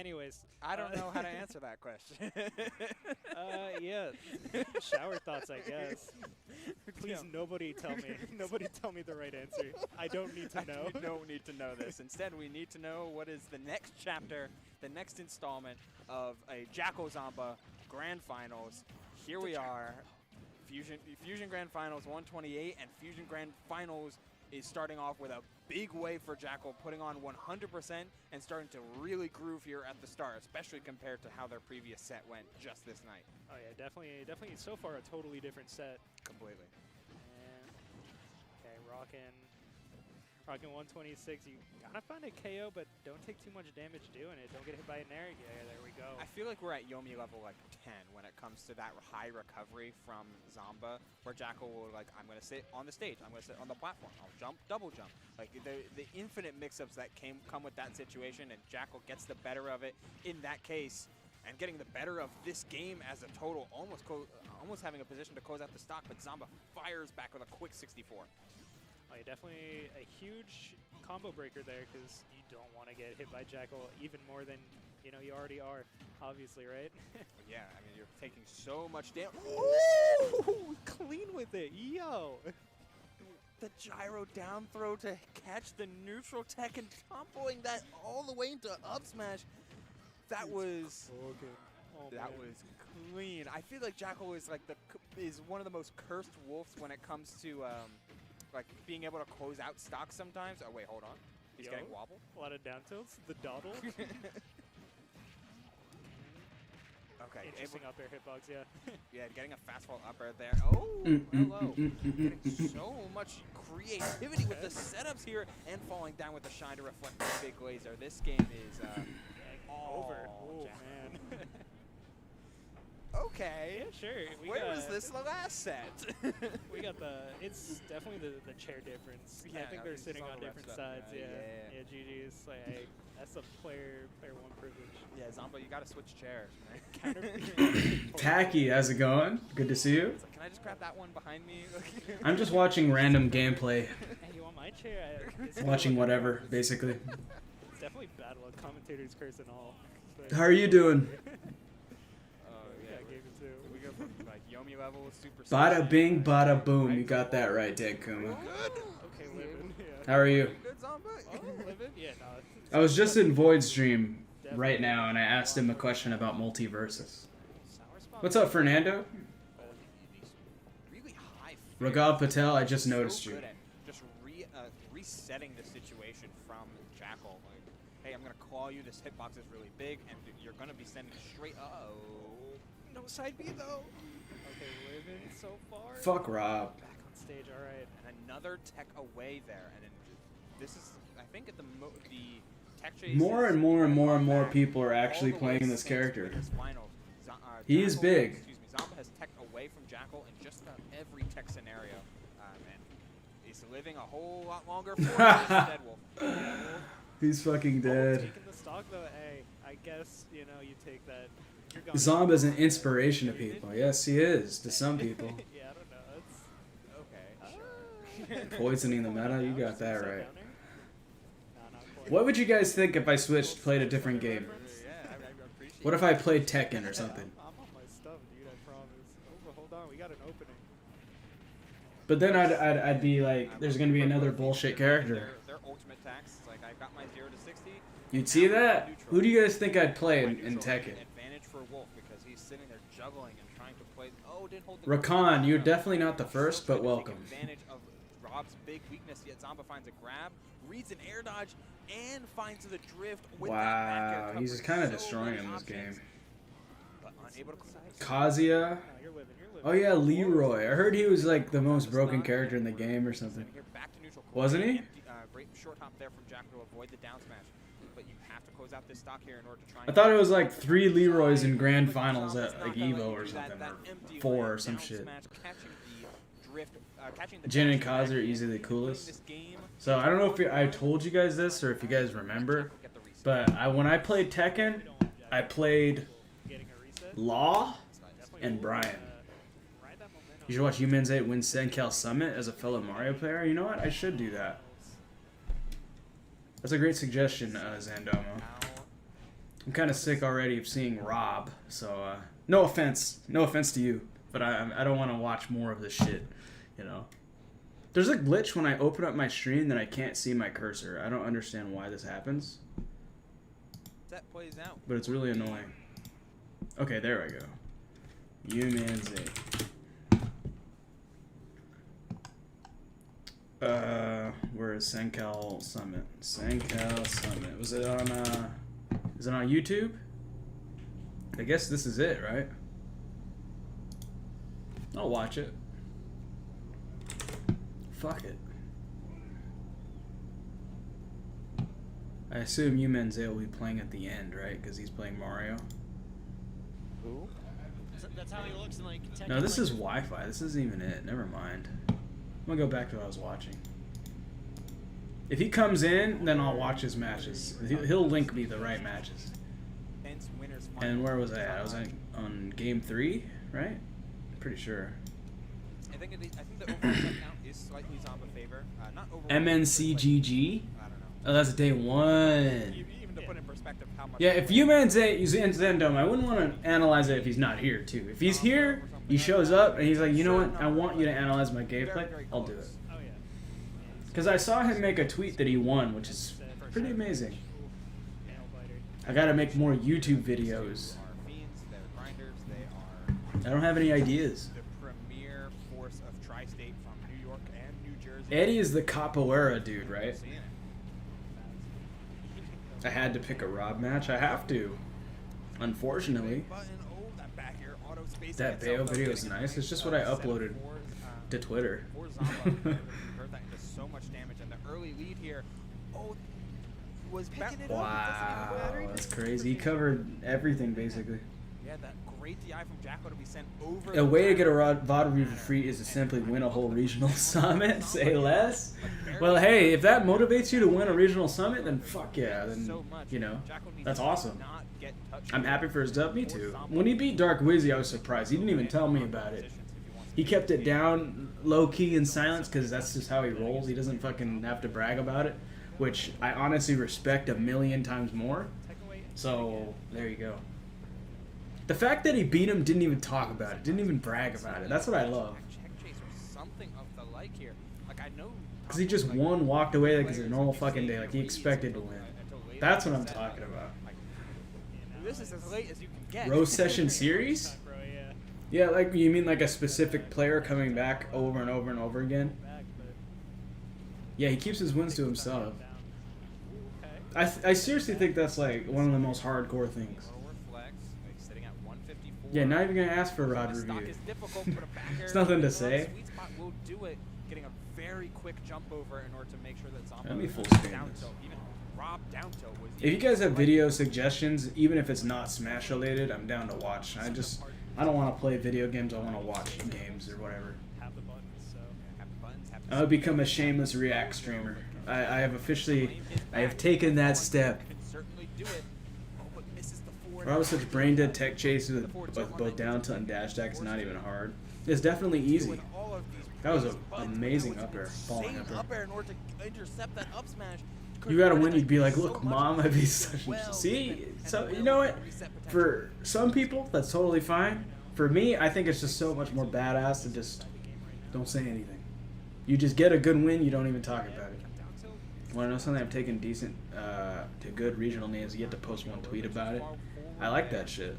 Anyways, I don't know how to answer that question. yeah, shower thoughts, I guess. Please, nobody tell me. Nobody tell me the right answer. I don't need to know. We don't need to know this. Instead, we need to know what is the next chapter, the next installment of a Jackal Zamba Grand Finals. Here we are, Fusion Grand Finals 128, and Fusion Grand Finals is starting off with a big wave for Jackal, putting on 100% and starting to really groove here at the start, especially compared to how their previous set went just this night. Oh yeah, definitely. So far, a totally different set. Completely. And okay, rocking 126. You gotta find a KO, but don't take too much damage doing it. Don't get hit by an air. Yeah, there we go. I feel like we're at Yomi level like 10 when it comes to that high recovery from Zamba, where Jackal will like, I'm gonna sit on the stage, I'm gonna sit on the platform, I'll jump, double jump. Like the infinite mix-ups that come with that situation, and Jackal gets the better of it in that case, and getting the better of this game as a total, almost having a position to close out the stock, but Zamba fires back with a quick 64. Oh, yeah, definitely a huge combo breaker there, because you don't want to get hit by Jackal even more than you already are, obviously, right? Yeah, I mean, you're taking so much damage. Ooh, clean with it, yo! The gyro down throw to catch the neutral tech and toppling that all the way into up smash. That was clean. I feel like Jackal is like is one of the most cursed wolves when it comes to like being able to close out stocks sometimes. Oh wait, hold on. He's getting wobble. A lot of down tilts. The dawdle. Okay. Interesting up air hitbox, yeah. Yeah, getting a fastball up air there. Oh, hello. Getting so much creativity with the setups here and falling down with the shine to reflect the big laser. This game is over. Oh, man. Okay. Yeah, sure. Where was this the last set? We got it's definitely the chair difference. Yeah, I think they're sitting on different sides. Yeah. GG's. Like, hey, that's a player one privilege. Yeah, Zamba, you gotta switch chairs, man. Tacky, how's it going? Good to see you. Can I just grab that one behind me? I'm just watching random gameplay. Hey, you want my chair? Watching whatever, basically. It's definitely battle of commentators curse and all. How are you doing? We go from like Yomi level, super. Bada bing, bada boom. You got that right, Kuma. Good. Okay, living. Yeah. How are you? Good, Zamba. Oh, living? Yeah, no. I was just in Void's stream right now, and I asked him a question about multiverses. What's up, Fernando? Really high. Ragav Patel, I just noticed you. Good at just resetting the situation from Jackal. Like, hey, I'm gonna call you. This hitbox is really big, and you're gonna be sending straight. No side B though. Okay, living so far. Fuck Rob. Back on stage, all right. And another tech away there, and then this is, I think, at the tech chase. More and more people are actually playing this character. He is big. Excuse me, Zamba has tech away from Jackal in just about every tech scenario, and he's living a whole lot longer for Dead Wolf. Yeah, He's fucking dead. Taking the stock though, hey, I guess you take that. Zamba's an inspiration to people. Yes, he is to some people. Yeah, I don't know. Okay, sure. Poisoning the meta, you got that right. What would you guys think if I switched, played a different game? What if I played Tekken or something? I'm on my stuff, dude. I promise. Oh, hold on, we got an opening. But then I'd be like, there's gonna be another bullshit character. Their ultimate tax, like I got my 0 to 60. You'd see that? Who do you guys think I'd play in Tekken? Advantage for Wolf because he's sitting there juggling and trying to play. Oh, didn't hold the. Rakan, you're definitely not the first, but welcome. Advantage of Rob's big weakness, yet Zamba finds a grab, reads an air dodge, and finds the drift with that back air Wow, he's coverage. kind of So destroying many him this options, game. but unable to Kazuya. No, you're living. Oh yeah, Leroy. I heard he was like the most broken character in the game or something. Back to neutral. Wasn't he? Great short hop there from Jack to avoid the down smash. But you have to close out this stock here in order to try. I thought it was like 3 Leroys in grand finals at like Evo or something, or 4 or some shit. Jin and Kaz are easily the coolest. So I don't know if I told you guys this or if you guys remember, but when I played Tekken, I played Law and Brian. You should watch Humans 8 win Sencal Summit as a fellow Mario player. You know what? I should do that. That's a great suggestion, Zandomo. I'm kind of sick already of seeing Rob. So no offense to you, but I don't want to watch more of this shit. You know. There's a glitch when I open up my stream that I can't see my cursor. I don't understand why this happens. That plays out. But it's really annoying. Okay, there we go. Humanze. Where is Sencal Summit? Sencal Summit. Was it on is it on YouTube? I guess this is it, right? I'll watch it. Fuck it. I assume Humanze will be playing at the end, right? Because he's playing Mario. Who? That's how he looks in, like, No, this is Wi-Fi. This isn't even it. Never mind. I'm gonna go back to what I was watching. If he comes in, then I'll watch his matches. He'll link me the right matches. And where was I at? I was on game 3, right? Pretty sure. I think the overall count is slightly Zamba favor. Not overall. MNCGG? I don't know. Oh, that's day 1. Even to put in perspective how much. Yeah, if Humanze is in Zendome, I wouldn't want to analyze it if he's not here, too. If he's here, he shows up, and he's like, you know what, I want you to analyze my gameplay, I'll do it. Oh, yeah. Because I saw him make a tweet that he won, which is pretty amazing. I gotta make more YouTube videos. I don't have any ideas. The premier force of Tri-State from New York and New Jersey. Eddie is the capoeira dude, right? I had to pick a Rob match. I have to. Unfortunately. That Bayo video is nice. It's just what I uploaded to Twitter. So much damage and the early lead here. Wow, that's crazy. He covered everything basically. Yeah, that great DI from Jacko to be sent over. A way to get a VOD review for free is to simply win a whole regional summit. Say less. Well, hey, if that motivates you to win a regional summit, then fuck yeah. Then, you know, that's awesome. I'm happy for his dub. Me too. When he beat Dark Wizzy, I was surprised. He didn't even tell me about it. He kept it down, low-key in silence, because that's just how he rolls. He doesn't fucking have to brag about it, which I honestly respect a million times more. So, there you go. The fact that he beat him, didn't even talk about it, didn't even brag about it. That's what I love. Because he just won, walked away like it's a normal fucking day, like he expected to win. That's what I'm talking about. This is as late as you can get. Rose Session Series? Yeah, like you mean like a specific player coming back over and over and over again? Yeah, he keeps his wins to himself. I seriously think that's like one of the most hardcore things. Yeah, not even gonna ask for a rod review. There's nothing to say. Getting a very quick jump over in order to make sure that Zombo Let me full screen this. If you guys have video suggestions, even if it's not Smash related, I'm down to watch. I don't want to play video games. I want to watch games or whatever. I would become a shameless React streamer. I have taken that step. I was such brain dead tech chases with both down tilt and dash attack is not even hard. It's definitely easy. That was an amazing up air, falling up air. You gotta win. You'd be like, look, mom, I'd be such. See, so you know what? For some people, that's totally fine. For me, I think it's just so much more badass to just don't say anything. You just get a good win. You don't even talk about it. Want to know something? I'm taking decent to good regional names. You get to post one tweet about it. I like that shit.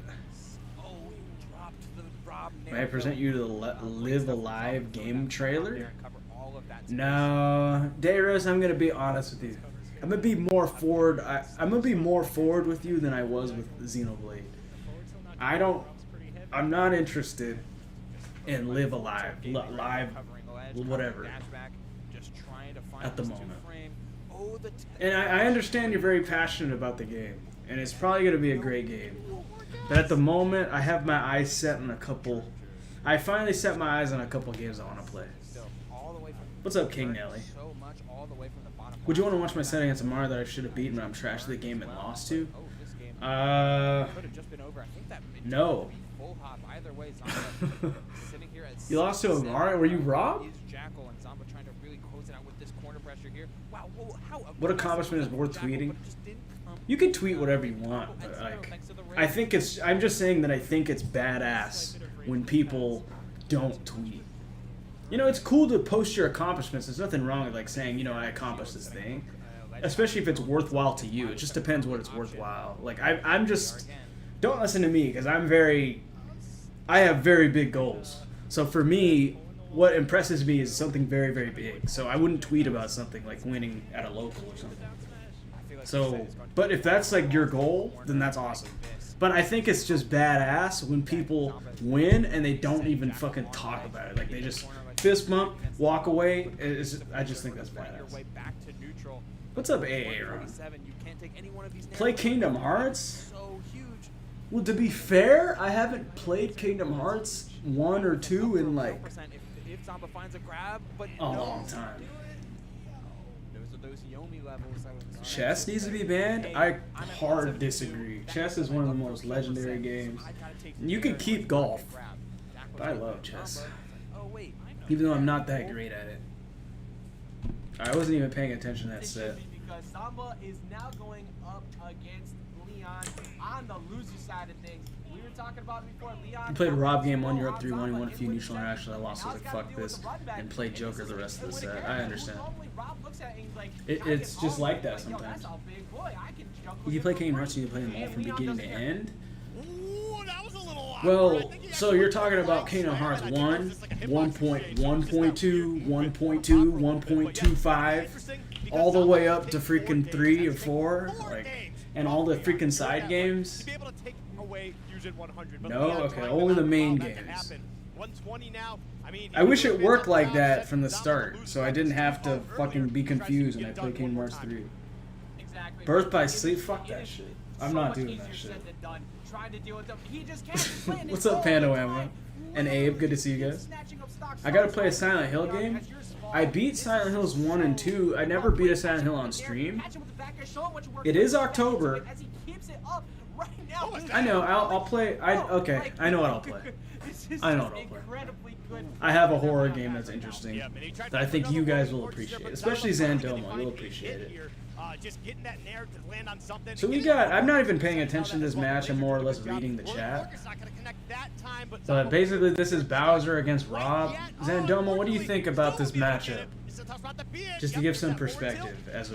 May I present you to the Live Alive game trailer? No, Dayros, I'm gonna be honest with you. I'm gonna be more forward. I'm gonna be more forward with you than I was with Xenoblade. I'm not interested in Live Alive, live, whatever. At the moment. And I understand you're very passionate about the game, and it's probably gonna be a great game. But at the moment, I have my eyes set on a couple. I finally set my eyes on a couple games I want to play. What's up, King Nelly? Would you want to watch my set against a Mario that I should have beaten when I'm trash of the game and lost to? No. You lost to a Mario? Were you Rob? What accomplishment is worth tweeting? You can tweet whatever you want, but like, I think it's. I'm just saying that I think it's badass when people don't tweet. You know, it's cool to post your accomplishments. There's nothing wrong with like saying, you know, I accomplished this thing, especially if it's worthwhile to you. It just depends what it's worthwhile. Like I'm just. Don't listen to me because I have very big goals. So for me, what impresses me is something very, very big. So I wouldn't tweet about something like winning at a local or something. So, but if that's like your goal, then that's awesome. But I think it's just badass when people win and they don't even fucking talk about it. Like they just fist bump, walk away. I just think that's badass. What's up, AA Ron? Play Kingdom Hearts? Well, to be fair, I haven't played Kingdom Hearts 1 or 2 in like a long time. Chess needs to be banned? I hard disagree. Chess is one of the most legendary games. You can keep golf, but I love chess. Even though I'm not that great at it. I wasn't even paying attention to that set. Because Zamba is now going up against Leon on the loser side of things. We were talking about it before. Leon. You played Rob game 1, you're up 3-1, you won a few neutral interactions. I lost. I was like, fuck this, and played Joker the rest of the set. I understand. It's just like that sometimes. If you play Kingdom Hearts, you play them all from beginning to end. Well, so you're talking about Kingdom Hearts 1, 1.1.2, 1.2, 1.25, all the way up to freaking 3 or 4, like, and all the freaking side games. No, okay, only the main games. I wish it worked like that from the start, so I didn't have to fucking be confused when I played Kingdom Hearts 3. Birth by Sleep? Fuck that shit. I'm not doing that shit. What's up, Pandorama? And Abe, good to see you guys. I gotta play a Silent Hill game. I beat Silent Hills 1 and 2. I never beat a Silent Hill on stream. It is October. I know, I'll play. Okay, I know what I'll play. I know what I'll play. I have a horror game that's interesting that I think you guys will appreciate, especially Zandomo. You'll appreciate it. So we got. I'm not even paying attention to this match. I'm more or less reading the chat. But basically, this is Bowser against Rob. Zandomo, what do you think about this matchup? Just to give some perspective as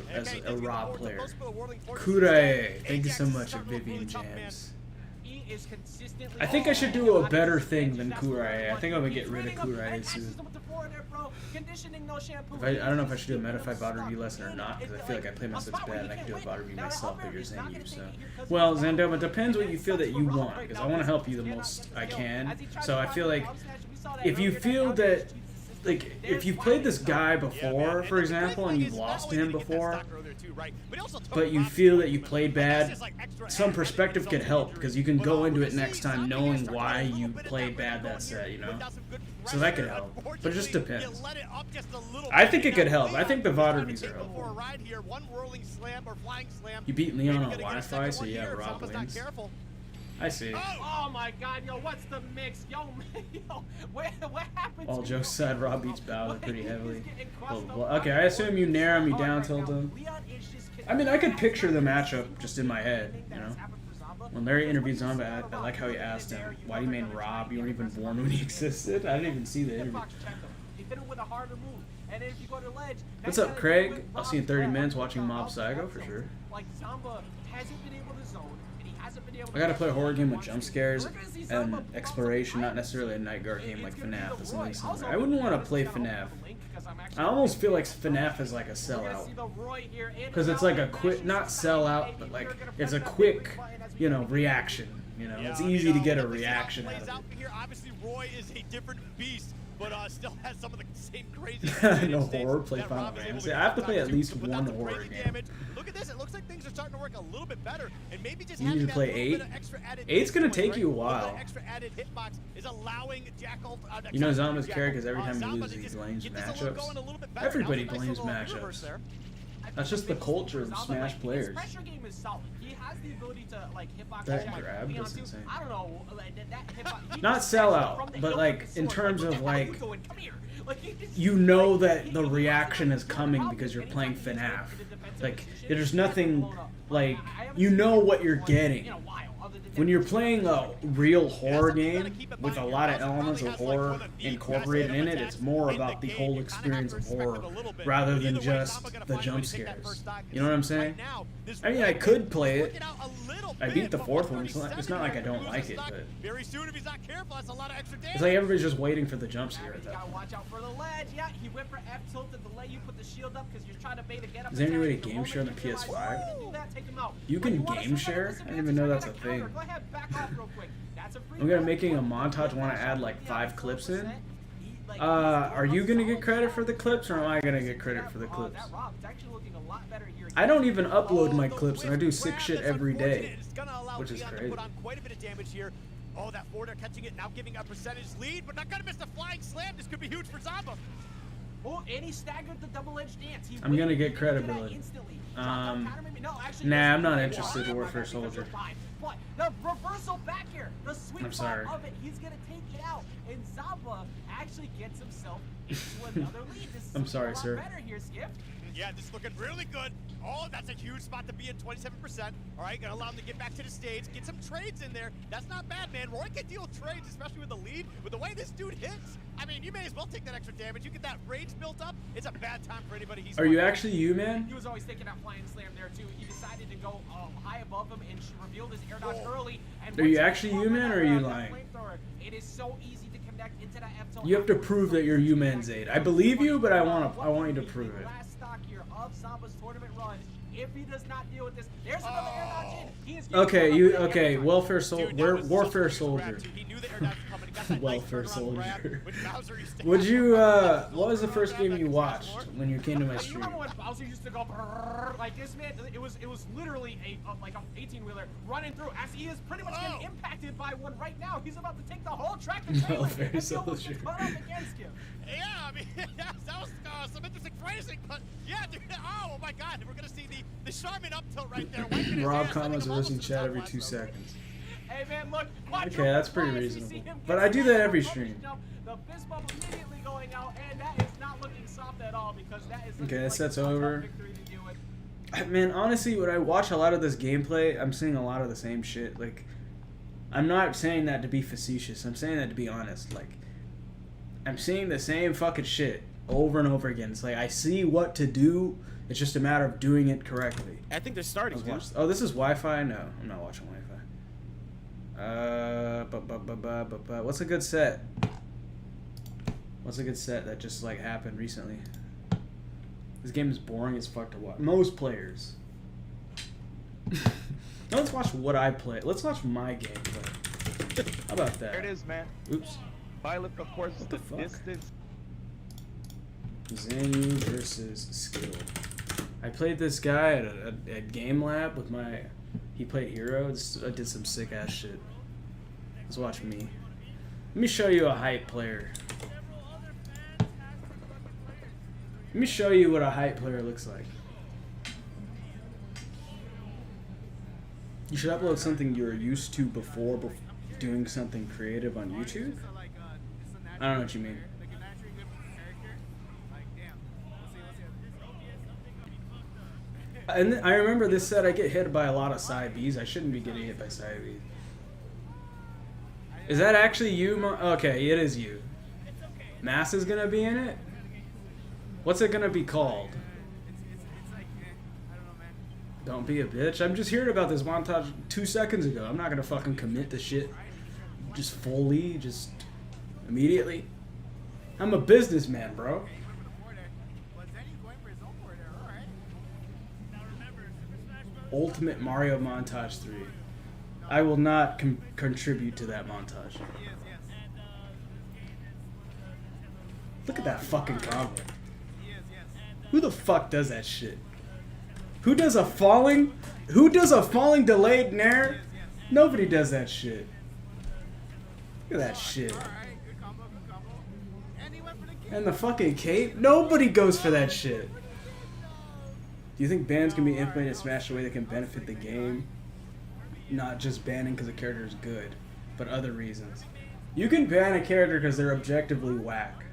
a Rob player. Kurae, thank you so much, Vivian Jams. I think I should do a better thing than Kurae. I think I'm gonna get rid of Kurae soon. I don't know if I should do a Meta 5 bot review lesson or not, because I feel like I play myself bad and I can do a bot review myself, but you're Zenyou, so. Well, Zandoma, it depends what you feel that you want, because I want to help you the most I can. So I feel like if you feel that, like, if you've played this guy before, for example, and you've lost to him before, but you feel that you played bad, some perspective could help, because you can go into it next time knowing why you played bad that set, you know? So that could help, but it just depends. I think it could help. I think the VOD reviews are helpful. You beat Leon on Wi-Fi, so yeah, Rob wins. I see. Oh my god, yo, what's the mix? Yo, what happened? All jokes aside, Rob beats Bowser pretty heavily. Well, okay, I assume you narrow me down, Tilda. I mean, I could picture the matchup just in my head, you know? When Larry interviewed Zombie, I like how he asked him, why do you mean Rob? You weren't even born when he existed? I didn't even see the interview. What's up, Craig? I'll see you in 30 minutes watching Mob Psycho for sure. I gotta play a horror game with jump scares and exploration, not necessarily a night guard game like FNAF. That's something similar. I wouldn't want to play FNAF. I almost feel like FNAF is like a sellout. Because it's like a quick, not sellout, but like, it's a quick, you know, reaction. You know, it's easy to get a reaction out of it. Obviously, Roy is a different beast, but still has some of the same crazy. No horror, play Final Fantasy. I have to play at least one horror game. Look at this, it looks like things are starting to work a little bit better, and maybe just you need to play 8. 8's gonna take you a while. You know Zomba's carry because every time he loses he blames matchups. Everybody blames matchups. That's just the culture of Smash players. His pressure game is solid. He has the ability to like hitbox. That grab was insane. I don't know. That hitbox, Not sell out, but like in terms of like, you know that the reaction is coming because you're playing FNAF. Like there's nothing like, you know what you're getting. When you're playing a real horror game with a lot of elements of horror incorporated in it, it's more about the whole experience of horror rather than just the jump scares. You know what I'm saying? I mean, I could play it. I beat the fourth one. It's not like I don't like it, but it's like everybody's just waiting for the jump scare at that point. Watch out for the ledge. Yeah, he went for F tilt to delay you, put the shield up because you're trying to bait a get up. Is there any way to game share on the PS5? You can game share? I didn't even know that's a thing. I'm gonna making a montage. Want to add like 5 clips in. Are you gonna get credit for the clips, or am I gonna get credit for the clips? I don't even upload my clips, and I do sick shit every day, which is crazy. Oh, that forwarder catching it, now giving a percentage lead, but not gonna miss the flying slam. This could be huge for Zamba. Oh, and he staggered the double-edged dance. I'm gonna get credibility. Nah, I'm not interested in Warfare Soldier. But the reversal back here, the sweet I'm spot sorry. of it, he's gonna take it out, and Zamba actually gets himself into another lead. This is I'm sorry, a lot sir. better here, Skip. Yeah, this is looking really good. Oh, that's a huge spot to be in, 27%. All right, gonna allow him to get back to the stage, get some trades in there. That's not bad, man. Roy can deal trades, especially with the lead. With the way this dude hits, I mean, you may as well take that extra damage. You get that rage built up. It's a bad time for anybody. Are you actually you, man? He was always thinking that flying slam there too. He decided to go high above him and revealed his air dodge early. And Are you actually you, man, or are you lying? It is so easy to connect into that F tilt. You have to prove that you're you, man, Zayd. I believe you, but I want you to prove it. Last stock here of Zamba's tournament run. If he does not deal with this, there's another air dodge in. He is Okay, Warfare Soldier. Warfare Soldier. Welfare Soldier. Would you, what was the first game you watched when you came to my stream? You remember when Bowser used to go brrrr like this, man? It was literally like an 18-wheeler running through as he is pretty much getting impacted by one right now. He's about to take the whole tractor trailer and he almost gets caught up against him. Yeah, I mean, that was some interesting phrasing, but yeah, dude, oh my God, we're gonna see the Charmin up tilt right there. Rob comments are listening chat every 2 seconds. Hey man, look. Okay, that's pretty reasonable. But I do that every stream. The fist bump immediately going out, and that is not looking soft at all because that is okay, that set's over. Man, honestly, when I watch a lot of this gameplay, I'm seeing a lot of the same shit. Like, I'm not saying that to be facetious. I'm saying that to be honest. Like, I'm seeing the same fucking shit over and over again. It's like I see what to do. It's just a matter of doing it correctly. I think they're starting. Oh, this is Wi-Fi? No, I'm not watching Wi-Fi. What's a good set? What's a good set that just like happened recently? This game is boring as fuck to watch. Most players. Now let's watch what I play. Let's watch my gameplay. How about that? There it is, man. Oops. Violet, of course, What the the fuck? distance. Zenyou versus Skill. I played this guy at Game Lab with my... He played Hero. I did some sick ass shit. Let's watch me. Let me show you a hype player. Let me show you what a hype player looks like. You should upload something you're used to before doing something creative on YouTube. I don't know what you mean. And I remember this set I get hit by a lot of side Bs. I shouldn't be getting hit by side Bs. Is that actually you? Okay, it is you. Mass is gonna be in it? What's it gonna be called? Don't be a bitch. I'm just hearing about this montage 2 seconds ago. I'm not gonna fucking commit to shit just fully, just immediately. I'm a businessman, bro. Ultimate Mario Montage 3. I will not contribute to that montage. Look at that fucking combo. Who the fuck does that shit? Who does a falling delayed nair? Nobody does that shit. Look at that shit. And the fucking cape? Nobody goes for that shit. Do you think bans can be implemented in Smash in a way that can benefit the game? Not just banning because a character is good, but other reasons. You can ban a character because they're objectively whack.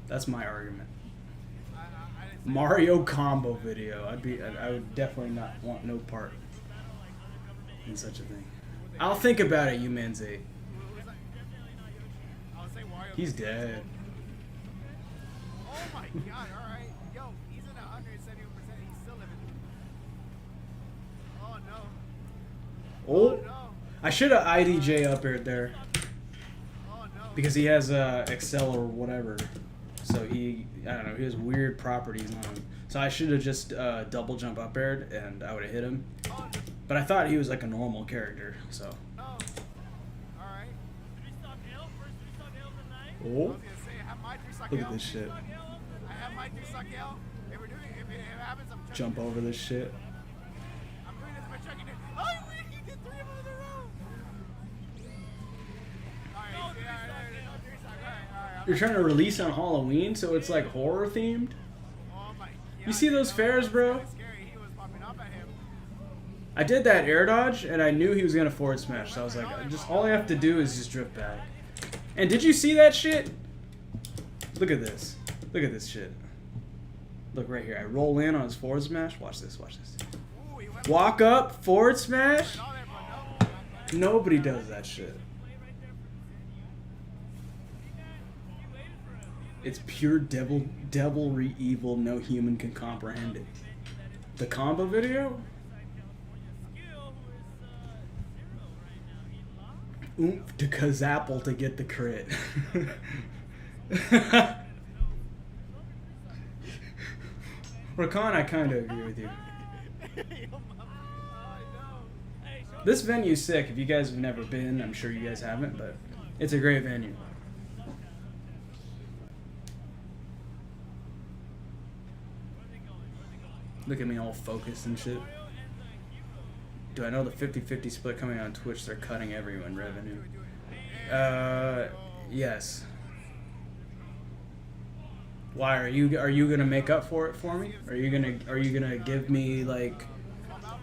That's my argument. Mario combo video. I would definitely not want no part in such a thing. I'll think about it, you Manze. He's dead. Oh my god, alright. Yo, he's in 171%. He's still living. Oh no. Oh, No. I should have IDJ up there Oh no. because he has Excel or whatever. So I don't know, he has weird properties on him. So I should have just double jump up aired and I would have hit him. But I thought he was like a normal character, so. No. Alright. Oh, I was gonna say, I have my 3-stock look at L. this shit. I have my 3-stock L. If it happens, I'm chucking Jump it. over this shit. I'm doing this by chucking it. Oh, he did 3 of them in a row. Alright, no 3-stock. Alright. You're trying to release on Halloween, so it's like horror themed? Oh my god. You see those fairs, bro? Scary. He was popping up at him. I did that air dodge, and I knew he was gonna forward smash, so I was like, all I have to do is just drift back. And did you see that shit? Look at this. Look at this shit. Look right here. I roll in on his forward smash. Watch this, watch this. Ooh, he went Walk up, forward smash. all there, but no. Nobody does that shit. It's pure devilry evil. No human can comprehend it. The combo video? Oomph to Kazapple to get the crit. Rakan, I kind of agree with you. This venue's sick. If you guys have never been, I'm sure you guys haven't, but it's a great venue. Look at me all focused and shit. Do I know the 50-50 split coming on Twitch? They're cutting everyone revenue. Yes. Why are you gonna make up for it for me? Are you gonna give me like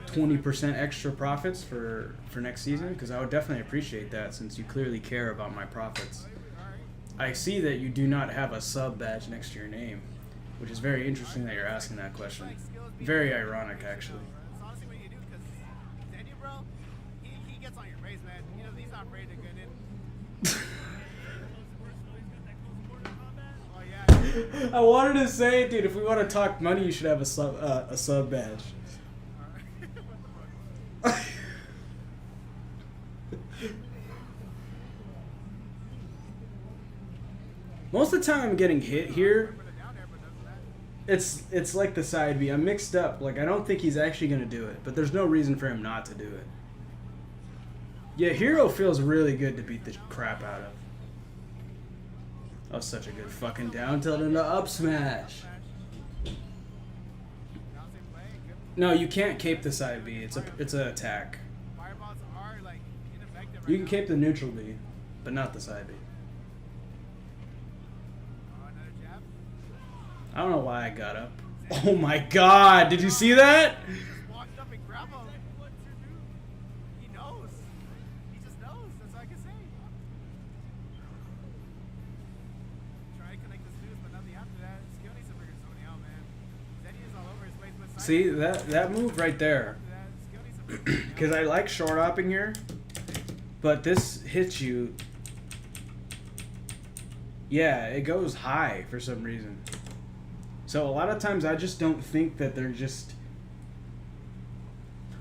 20% extra profits for next season? Because I would definitely appreciate that since you clearly care about my profits. I see that you do not have a sub badge next to your name, which is very interesting that you're asking that question. Very ironic, actually. It's honestly what you do, because Zenyou, bro, he gets on your face, man. You know, he's not afraid to get in. Oh, yeah. I wanted to say, dude, if we want to talk money, you should have a sub badge. Most of the time I'm getting hit here. It's like the side B. I'm mixed up. Like, I don't think he's actually going to do it. But there's no reason for him not to do it. Yeah, Hero feels really good to beat the crap out of. That was such a good fucking down tilt into up smash. No, you can't cape the side B. It's an attack. Fireballs are, like, ineffective right You can now. cape the neutral B, but not the side B. Oh, another jab. I don't know why I got up. Oh my god, did you see that? Just walked up and grabbed him. He knows. He just knows. That's all I can say. Try to connect the snooze, but nothing after that. Skill needs to figure something out, man. Zenyou's all over his place. But See, that move right there. after that, skill needs to figure something out. Because I like short hopping here, but this hits you. Yeah, it goes high for some reason. So a lot of times I just don't think that they're just...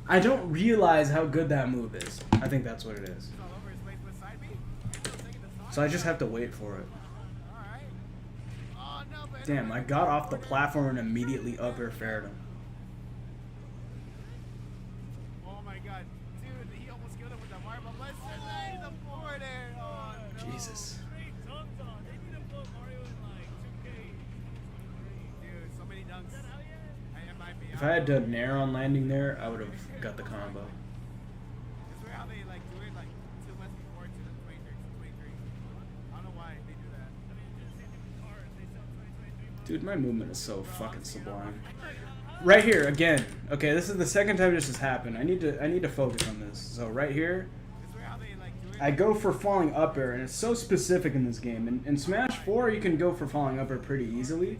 I don't realize how good that move is. I think that's what it is. He's all over his place with side B. Still taking the thought. So I just have to wait for it. Alright. Oh, no, but Damn, I got off the platform and immediately up air faired him. oh my god. Dude, he almost killed him with that fireball. But he's a forward air. Oh, no. Jesus. Dude, so many dunks. It might be. If I had done Nair on landing there, I would have got the combo. It's weird how they like do it like 2 months before 2023. I don't know why they do that. Dude, my movement is so fucking sublime. right here again. Okay, this is the second time this has happened. I need to focus on this. So right here, I go for falling up air, and it's so specific in this game. In Smash 4, you can go for falling up air pretty easily.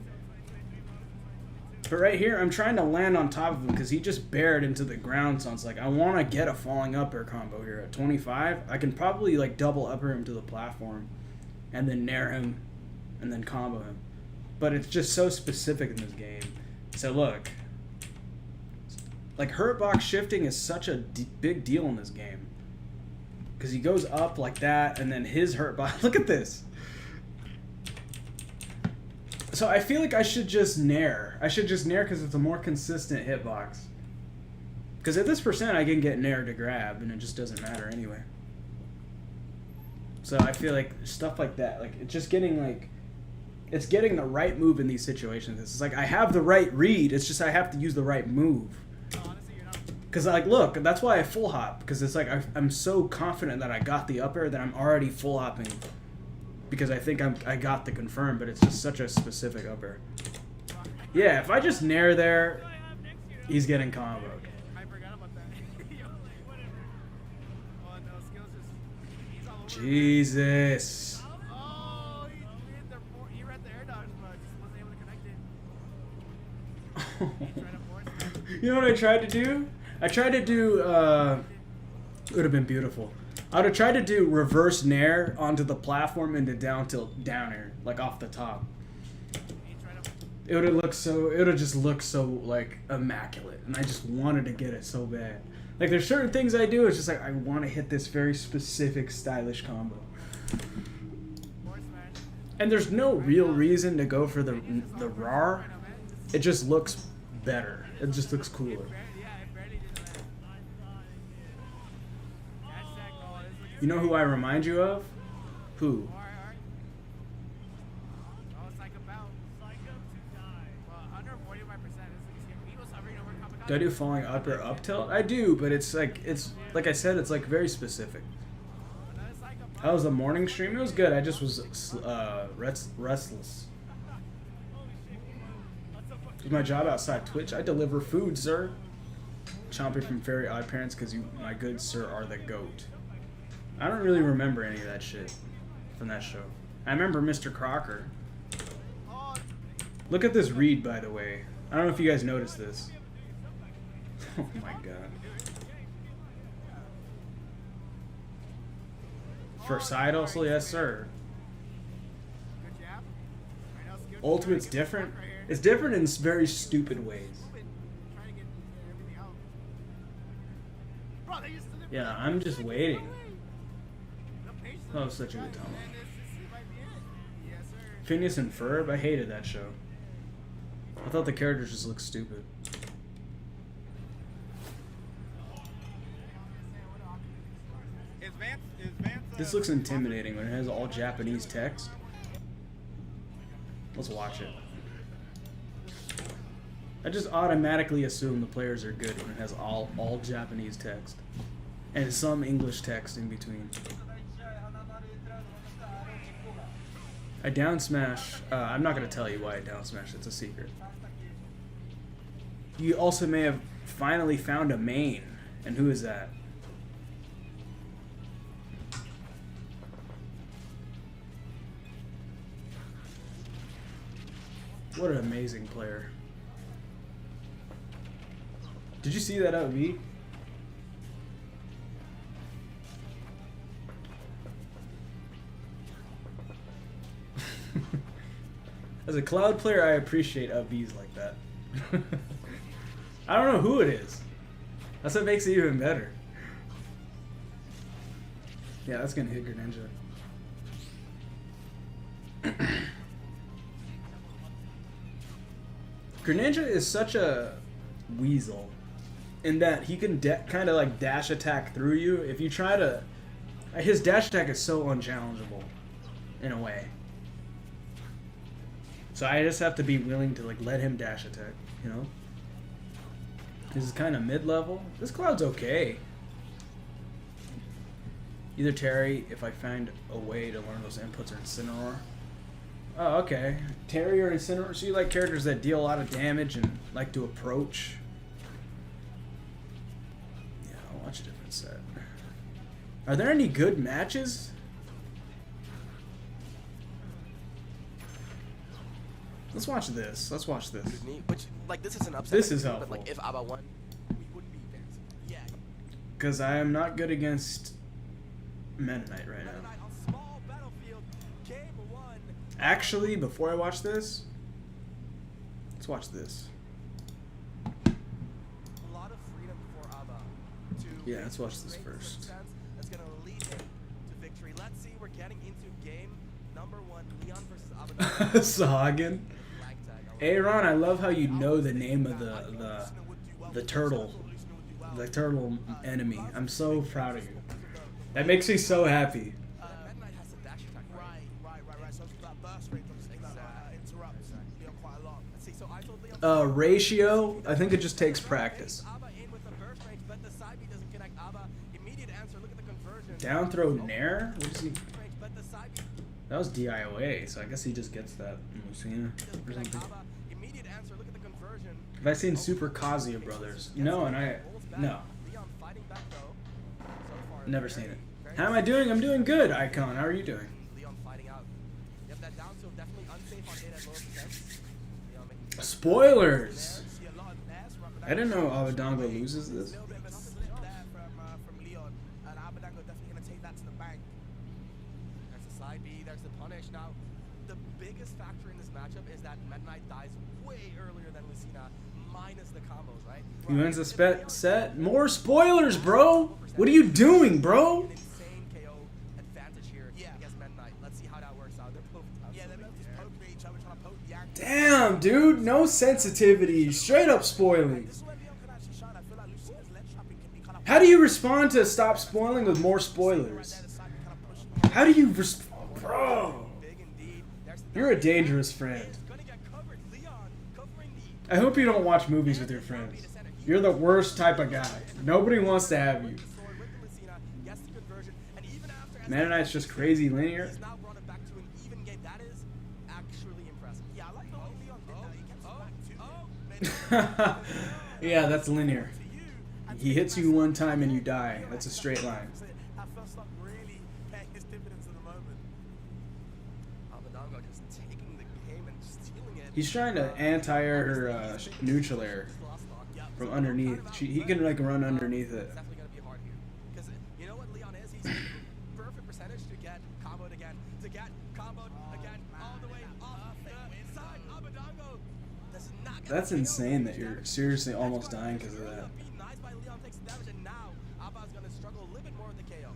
But right here, I'm trying to land on top of him because he just bared into the ground. So it's like, I want to get a falling up air combo here. At 25, I can probably like double up air him to the platform and then nair him and then combo him. But it's just so specific in this game. So look, like hurt box shifting is such a big deal in this game. Because he goes up like that and then his hurt box, look at this. So I feel like I should just nair. I should just nair because it's a more consistent hitbox. Because at this percent, I can get nair to grab, and it just doesn't matter anyway. So I feel like stuff like that, like it's just getting like, it's getting the right move in these situations. It's like I have the right read. It's just I have to use the right move. Because like, look, that's why I full hop. Because it's like I'm so confident that I got the up air that I'm already full hopping. Because I think I got the confirm, but it's just such a specific up air. Yeah, if I just nair there, he's getting comboed. Jesus. Oh, he read the air dodge, but just wasn't able to connect it. You know what I tried to do? I tried to do, it would have been beautiful. I would have tried to do reverse nair onto the platform into down tilt down air, like off the top. It would have looked so, it would have just looked so like immaculate, and I just wanted to get it so bad. Like there's certain things I do, it's just like I want to hit this very specific stylish combo. And there's no real reason to go for the RAR. It just looks better. It just looks cooler. You know who I remind you of? Who? Do I do falling up or up tilt? I do, but it's like I said, it's like very specific. That was the morning stream. It was good. I just was restless. It was my job outside Twitch. I deliver food, sir. Chompy from Fairy Odd Parents, because you, my good sir, are the GOAT. I don't really remember any of that shit from that show. I remember Mr. Crocker. Look at this read, by the way. I don't know if you guys noticed this. Oh my god. For side hustle, yes sir. Ultimate's different. It's different in very stupid ways. Yeah, I'm just waiting. That was such a good time. Phineas and Ferb, I hated that show. I thought the characters just looked stupid. This looks intimidating when it has all Japanese text. Let's watch it. I just automatically assume the players are good when it has all Japanese text. And some English text in between. I down smash. I'm not going to tell you why I down smash. It's a secret. You also may have finally found a main. And who is that? What an amazing player. Did you see that out, V? As a Cloud player, I appreciate LBs like that. I don't know who it is. That's what makes it even better. Yeah, that's gonna hit Greninja. Greninja is such a weasel in that he can kind of like dash attack through you. If you try to... His dash attack is so unchallengeable in a way. So I just have to be willing to like let him dash attack, you know? This is kind of mid-level. This Cloud's okay. Either Terry, if I find a way to learn those inputs, or Incineroar. Oh, okay. Terrier and Incineroar. So you like characters that deal a lot of damage and like to approach? Yeah, I'll watch a different set. Are there any good matches? Let's watch this. Let's watch this. Which, like, this is an upset. This is but helpful. like, if Abba won, we wouldn't be fans. Yeah. Because I am not good against Mennonite right now. Mennonite on small battlefield, game 1. Actually, before I watch this, let's watch this. A lot of freedom for Abba to Yeah, let's watch this create first. circumstance that's going to lead him to victory. Let's see, we're getting into game number 1, Leon versus Abba. Sahagin. Aaron, I love how you know the name of the turtle. The turtle enemy. I'm so proud of you. That makes me so happy. Mennonite has a dash attack, Right. So that burst rate does interrupt Leon quite a lot. Let's see, so I told Leon Ratio, I think it just takes practice. Abba in with the burst range, but the side B doesn't connect. Abba, immediate answer, look at the conversion. Down throw Nair? What is he? Range, but the side B That was DIOA, so I guess he just gets that in Lucina doesn't or connect. something. Abba, immediate answer, look at the conversion. Have I seen Super Kazuya Brothers? No, and no. Leon fighting back though. So far, Never seen it. How am I doing? I'm doing good, Icon. How are you doing? Leon fighting out. Yep, that down tilt definitely unsafe on data at low percent. Leon making Spoilers! See a lot of nairs from I didn't know Abadango loses this. A little bit of a slip there from Leon, and Abadango definitely going to take that to the bank. There's the side B, there's the punish. Now, the biggest factor in this matchup is that Mennonite dies way earlier than Lucina, minus the combos, right? He wins the set. More spoilers, bro! What are you doing, bro? An insane KO advantage here against Mennonite. Let's see how that works out. They're both Yeah, they're both just poking each other, trying to poke the ankle. Damn, dude. No sensitivity. Straight up spoiling. This is where Leon can actually shine. I feel like Lucina's ledge trapping can be kind of... How do you respond to stop spoiling with more spoilers? How do you respond? Bro! big indeed. There's the You're a dangerous friend. It's gonna get covered. Leon covering I hope you don't watch movies with your friends. You're the worst type of guy. Nobody wants to have you. the sword with the Lucina, gets the conversion, and even after Mennonite's just crazy linear. he's now brought it back to an even game. That is actually impressive. Yeah, I like the way Leon did that. He kept it back too. Yeah, that's linear. He hits you one time and you die. That's a straight line. That first stop really paying his dividends at the moment. Abadango just taking the game and stealing it. He's trying to anti-air her neutral air from underneath. He can like run underneath it. It's definitely going to be hard here. Because you know what Leon is? He's perfect percentage to get comboed again. All the way off the side. Abadango does not get That's the KO. insane that you're seriously almost dying because of that. Being nice by Leon takes the damage, and now Abba's going to struggle a little bit more with the KO.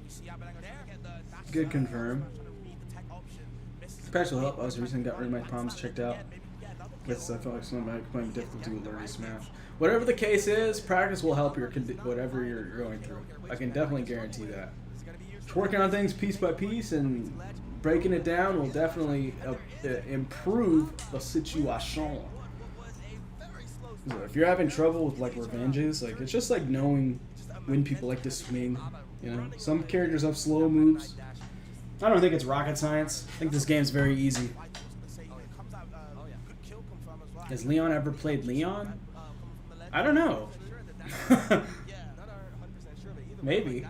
You see Abadango trying to get the dash Good out, confirm. trying to read the tech option. Misses Special it. help. I was recently got rid of my palms checked out. Maybe get another Yes, kill. I felt like some of my playing difficulty with learning Smash. Whatever the case is, practice will help your whatever you're going through. I can definitely guarantee that. Just working on things piece by piece and breaking it down will definitely improve the situation. So if you're having trouble with like revenges, like it's just like knowing when people like to swing. You know, some characters have slow moves. I don't think it's rocket science. I think this game's very easy. Has Leon ever played Leon? I don't know. Maybe.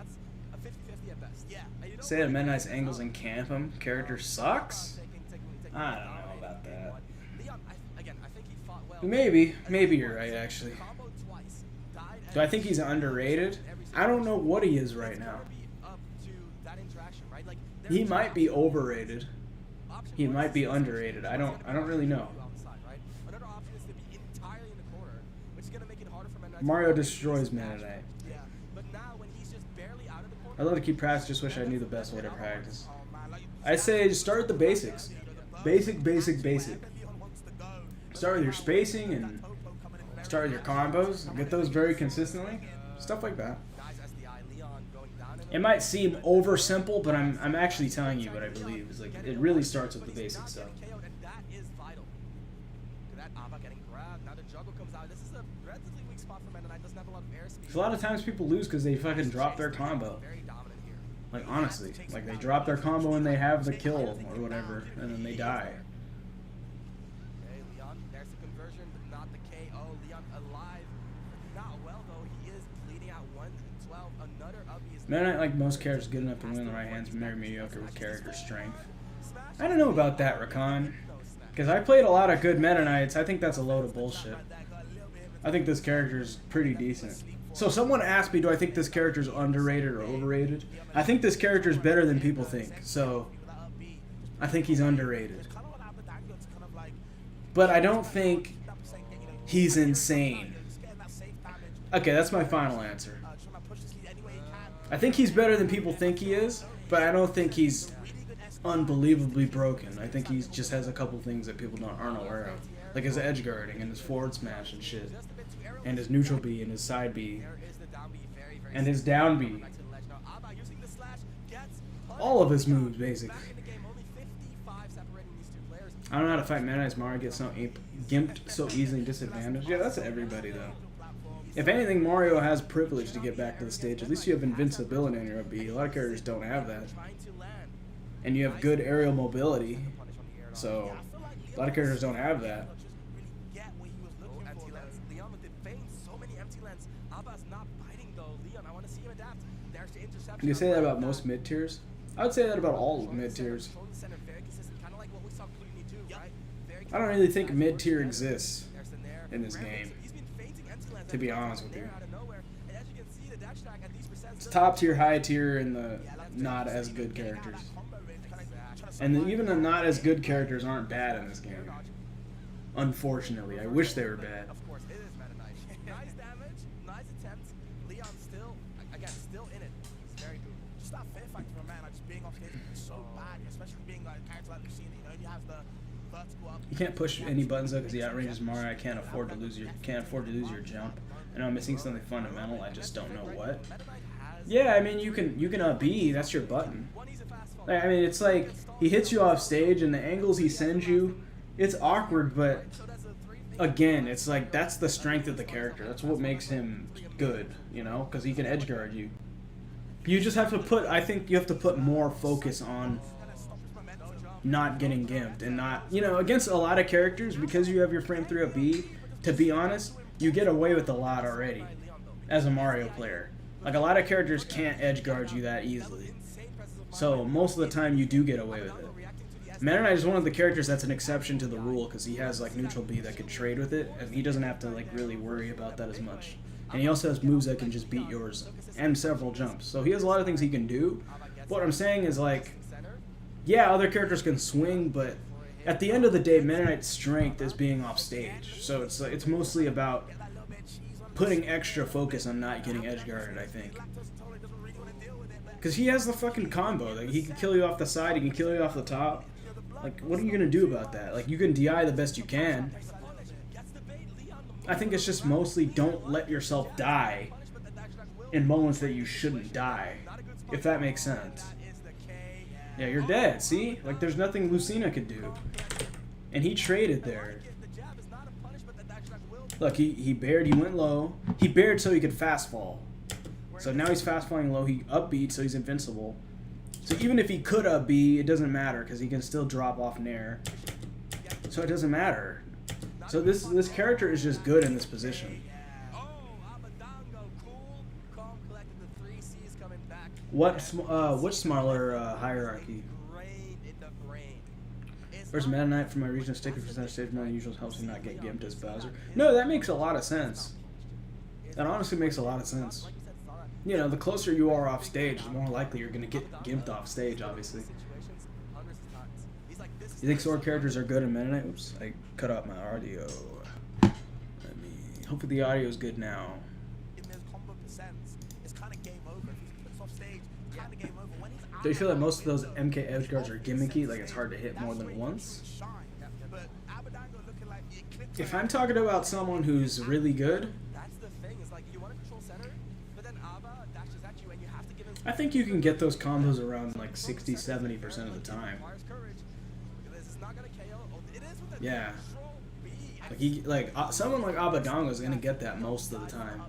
Say that Mennonite's angles and camp him. Character sucks? I don't know about that. Maybe. Maybe you're right, actually. Do I think he's underrated? I don't know what he is right now. He might be overrated. He might be underrated. I don't really know. Mario destroys Mennonite. I love to keep practice, just wish I knew the best way to practice. I say just start with the basics. Basic. Start with your spacing and start with your combos. Get those very consistently. Stuff like that. It might seem over simple, but I'm actually telling you what I believe. Is like it really starts with the basic stuff. A lot of times people lose because they fucking drop their combo. Like, honestly. Like, they drop their combo and they have the kill or whatever, and then they die. Okay, Leon, there's the conversion, but not the KO. Leon alive. Not well, though. He is bleeding out 112. Another up. Meta Knight, like most characters, good enough to win in the right hands, very mediocre with character strength. I don't know about that, Rakan. Because I played a lot of good Meta Knights. I think that's a load of bullshit. I think this character is pretty decent. So someone asked me, do I think this character is underrated or overrated? I think this character is better than people think. So I think he's underrated. But I don't think he's insane. Okay, that's my final answer. I think he's better than people think he is, but I don't think he's unbelievably broken. I think he just has a couple things that people aren't aware of. Like his edge guarding and his forward smash and shit. And his neutral B and his side B. And his down B. All of his moves, basically. I don't know how to fight Meta Knight's Mario gets so gimped so easily and disadvantaged. Yeah, that's everybody, though. If anything, Mario has privilege to get back to the stage. At least you have invincibility on your up B. A lot of characters don't have that. And you have good aerial mobility. So, a lot of characters don't have that. You say that about most mid tiers? I would say that about all mid tiers. I don't really think mid tier exists in this game, to be honest with you. It's top tier, high tier, and the not as good characters. And even the not as good characters aren't bad in this game. Unfortunately, I wish they were bad. Nice damage, nice attempt. Leon still, again, still in it. It's very good. Just that fear factor for a man, like just being off stage is so bad, especially being like a character like Lucina. You know, you have the vertical up. You can't push any buttons though because he outranges Mario. I can't afford to lose your jump. I know I'm missing something fundamental. I just don't know what. Yeah, I mean you can up B. That's your button. I mean it's like he hits you off stage and the angles he sends you, it's awkward, but again, it's like that's the strength of the character. That's what makes him good, you know, because he can edge guard you. You just have to put, I think you have to put more focus on not getting gimped and not, you know, against a lot of characters, because you have your frame 3 of B, to be honest, you get away with a lot already as a Mario player. Like a lot of characters can't edge guard you that easily. So most of the time you do get away with it. Meta Knight is one of the characters that's an exception to the rule because he has like neutral B that can trade with it, and he doesn't have to like really worry about that as much. And he also has moves that can just beat yours and several jumps. So he has a lot of things he can do. What I'm saying is like, yeah, other characters can swing, but at the end of the day, Meta Knight's strength is being off stage. So it's mostly about putting extra focus on not getting edge guarded, I think. Because he has the fucking combo. Like, he can kill you off the side, he can kill you off the top. Like, what are you going to do about that? Like, you can DI the best you can. I think it's just mostly don't let yourself die in moments that you shouldn't die. If that makes sense. Yeah, you're dead, see? Like, there's nothing Lucina could do. And he traded there. Look, he bared, he went low. He bared so he could fast fall. So now he's fast falling low, he upbeat so he's invincible. So even if he could up B, it doesn't matter because he can still drop off Nair. So it doesn't matter. So this character is just good in this position. Which smaller hierarchy? Where's Meta Knight from my region sticking percentage stage more than usual helps him not get gimped as Bowser? No, that makes a lot of sense. That honestly makes a lot of sense. You know, the closer you are off stage, the more likely you're going to get gimped off stage, obviously. You think sword characters are good in Meta Knight? Oops, I cut out my audio. Hopefully the audio is good now. Do you feel that most of those MK edge guards are gimmicky, like it's hard to hit more than once? If I'm talking about someone who's really good, I think you can get those combos around like 60-70% of the time. Yeah. Someone like Abadongo is gonna get that most of the time.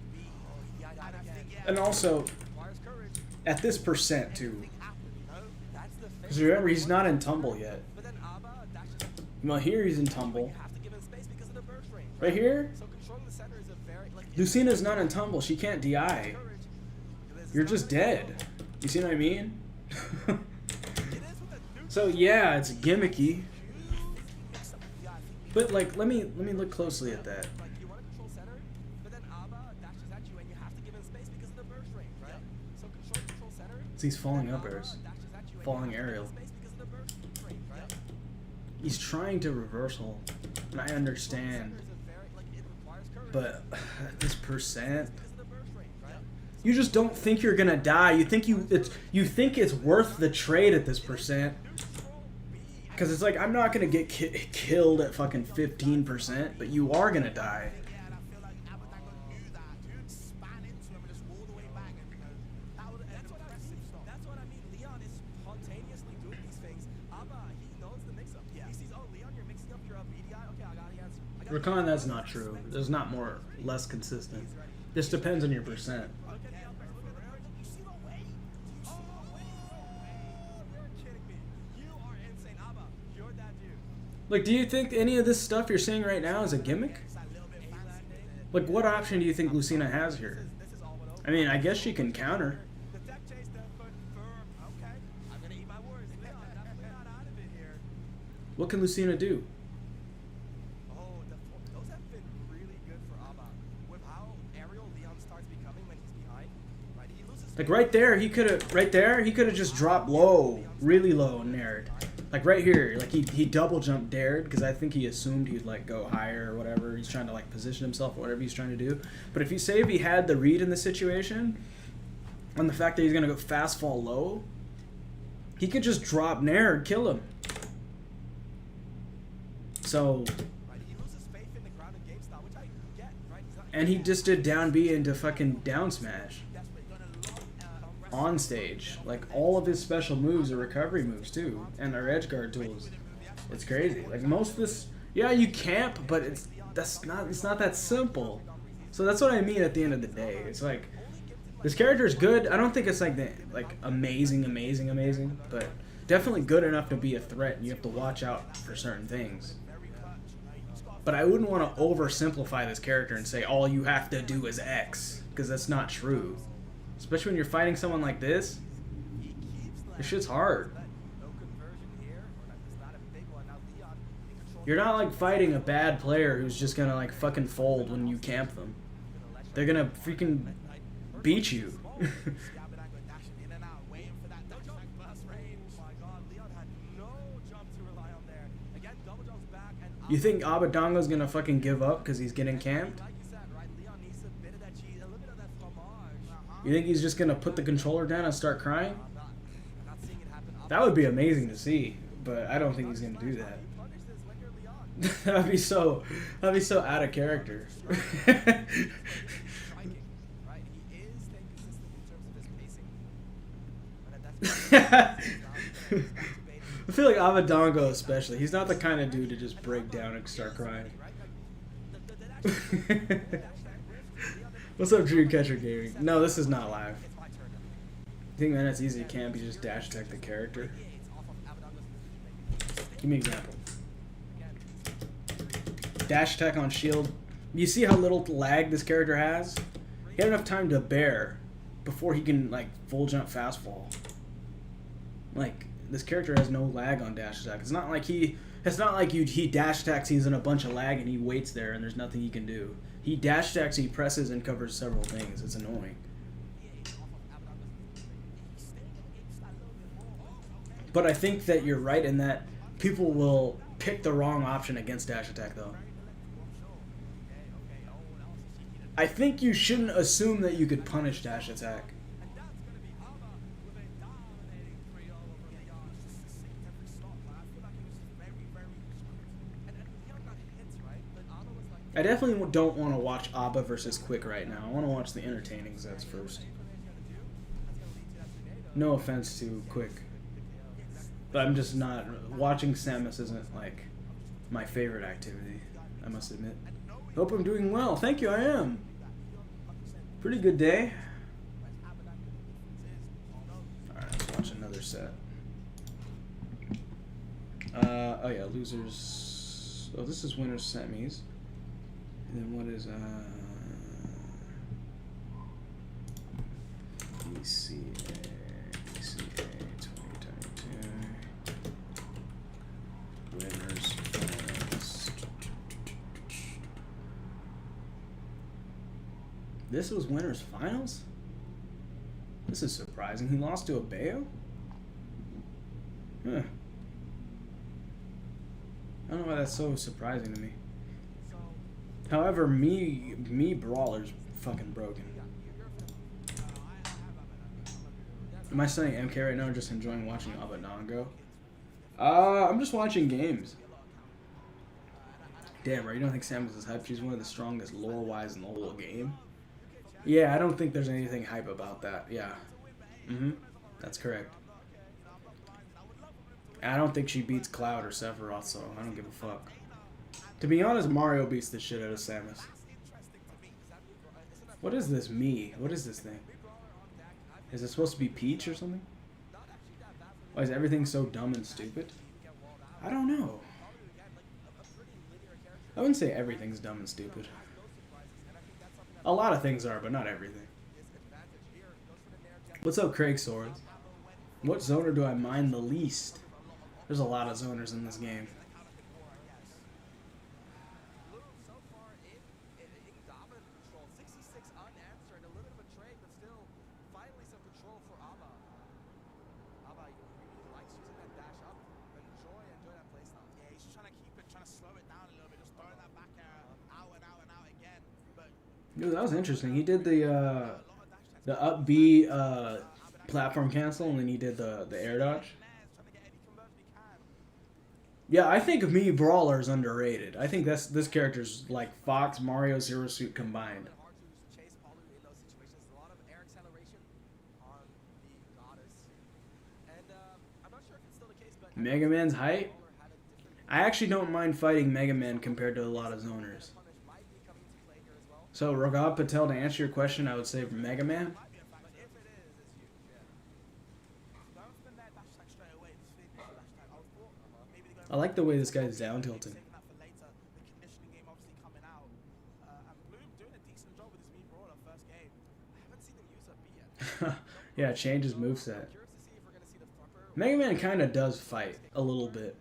And also, At this percent, too. You know, that's the thing. Because remember, he's not in tumble yet. But then Abba dashes up. Well, here he's in You tumble. have to give him space because of the burst range. Right here, So controlling the center is a very like Lucina's not in tumble. She can't DI. You're just dead. You see what I mean? So yeah, it's gimmicky. But like, let me look closely at that. Like you want to control center, but then Abba dashes at you and you have to give him space because of the burst range, right? So control center. So he's falling up Abba airs. dashes at you and Falling you have to give aerial. him space because of the burst range, right? He's trying to reversal, and I understand. Center is a very like it requires courage But at this percent, because of the burst range, right? you just don't think you're gonna die. You think you think it's worth the trade at this percent. Because it's like, I'm not gonna get killed at fucking 15%, but you are gonna die. Yeah, and I feel like Abadango knew that, dude. Span into him and just all the way back, and you know, that was an impressive stop. That's what I mean. Leon is spontaneously doing these things. Abba, he knows the mix-up. Yeah. He sees, oh, Leon, you're mixing up your BDI. Okay, I got the answer. Rakan, that's not true. There's not more, less consistent. This depends on your percent. Look at the upper. Look at the you see the weight? Do you see the weight? You're kidding me. You are insane, Abba. You're that dude. Like, do you think any of this stuff you're saying right now is a gimmick? Like, what option do you think Lucina has here? This is all what over. I mean, I guess she can counter. The tech chase then confirmed. Okay. I'm gonna eat my words. Leon, definitely not out of it here. What can Lucina do? Oh, those have been really good for Abba. With how aerial Leon starts becoming when he's behind, right? He loses. Like, right there, he could have just dropped low, really low and nared. Like, right here, like, he double jumped dared, because I think he assumed he'd, like, go higher or whatever. He's trying to, like, position himself or whatever he's trying to do. But if if he had the read in the situation, and the fact that he's going to go fast fall low, he could just drop nair and kill him. So, Right, he loses faith in the grounded game style, which I get, right? He's not and he just did down B into fucking down smash. desperate, gonna love On stage. Like, all of his special moves are recovery moves, too. And are edge guard tools. It's crazy. Like, most of this... Yeah, you camp, but it's not that simple. So that's what I mean at the end of the day. It's like, this character is good. I don't think it's like amazing, but definitely good enough to be a threat, and you have to watch out for certain things. But I wouldn't want to oversimplify this character and say all you have to do is X, because that's not true. Especially when you're fighting someone like this. This shit's hard. no conversion here, or like it's not a big one. Now Leon in control. You're not like fighting a bad player who's just gonna like fucking fold when you camp them. They're gonna freaking beat you. Abadango dashing in and out, waiting for that dash attack burst range. Oh my god, Leon had no jump to rely on there. Again, double jumps back and You think Abadango's gonna fucking give up because he's getting camped? like you said, right? Leon needs a bit of that cheese, a little bit of that fromage. You think he's just gonna put the controller down and start crying? I'm not seeing it happen. That would be amazing to see, but I don't think he's gonna do that. Punish this when you're Leon. that'd be so out of character. Striking, right? He is staying consistent in terms of his pacing. But that's I feel like Abadango especially, he's not the kind of dude to just break down and start crying. What's up, Dreamcatcher Gaming? No, this is not live. You think, man, it's easy to camp, you just dash attack the character? Give me an example. Dash attack on shield. You see how little lag this character has? He had enough time to bear before he can, like, full jump fast fall. Like, this character has no lag on dash attack. It's not like he dash attacks, he's in a bunch of lag, and he waits there, and there's nothing he can do. He dash attacks, he presses, and covers several things. It's annoying. But I think that you're right in that people will pick the wrong option against dash attack, though. I think you shouldn't assume that you could punish dash attack. I definitely don't want to watch Abba versus Quick right now. I want to watch the entertaining Zeds first. No offense to Quick. But I'm just not... Watching Samus isn't, like, my favorite activity, I must admit. Hope I'm doing well. Thank you, I am. Pretty good day. set. Oh yeah, losers. Oh, this is winners semis. And then what is ECA 2022 winners finals. This was winners finals? This is surprising. He lost to a Bayo? Huh. I don't know why that's so surprising to me. However, me Brawler's fucking broken. Am I studying MK right now or just enjoying watching Abaddon go? I'm just watching games. Damn, right? You don't think Samus is hype? She's one of the strongest lore-wise in the whole game. Yeah, I don't think there's anything hype about that. Yeah. That's correct. I don't think she beats Cloud or Sephiroth, so I don't give a fuck. To be honest, Mario beats the shit out of Samus. What is this me? What is this thing? Is it supposed to be Peach or something? Why is everything so dumb and stupid? I don't know. I wouldn't say everything's dumb and stupid. A lot of things are, but not everything. What's up, Craig Swords? What zoner do I mind the least? There's a lot of zoners in this game. Dude, that was interesting. He did the up B platform cancel, and then he did the air dodge. Yeah, I think me Brawler is underrated. I think this character's like Fox, Mario, Zero Suit combined. Mega Man's height? I actually don't mind fighting Mega Man compared to a lot of zoners. So, Raghav Patel, to answer your question, I would say Mega Man. I like the way this guy's down tilting. Yeah, change his moveset. Mega Man kind of does fight a little bit.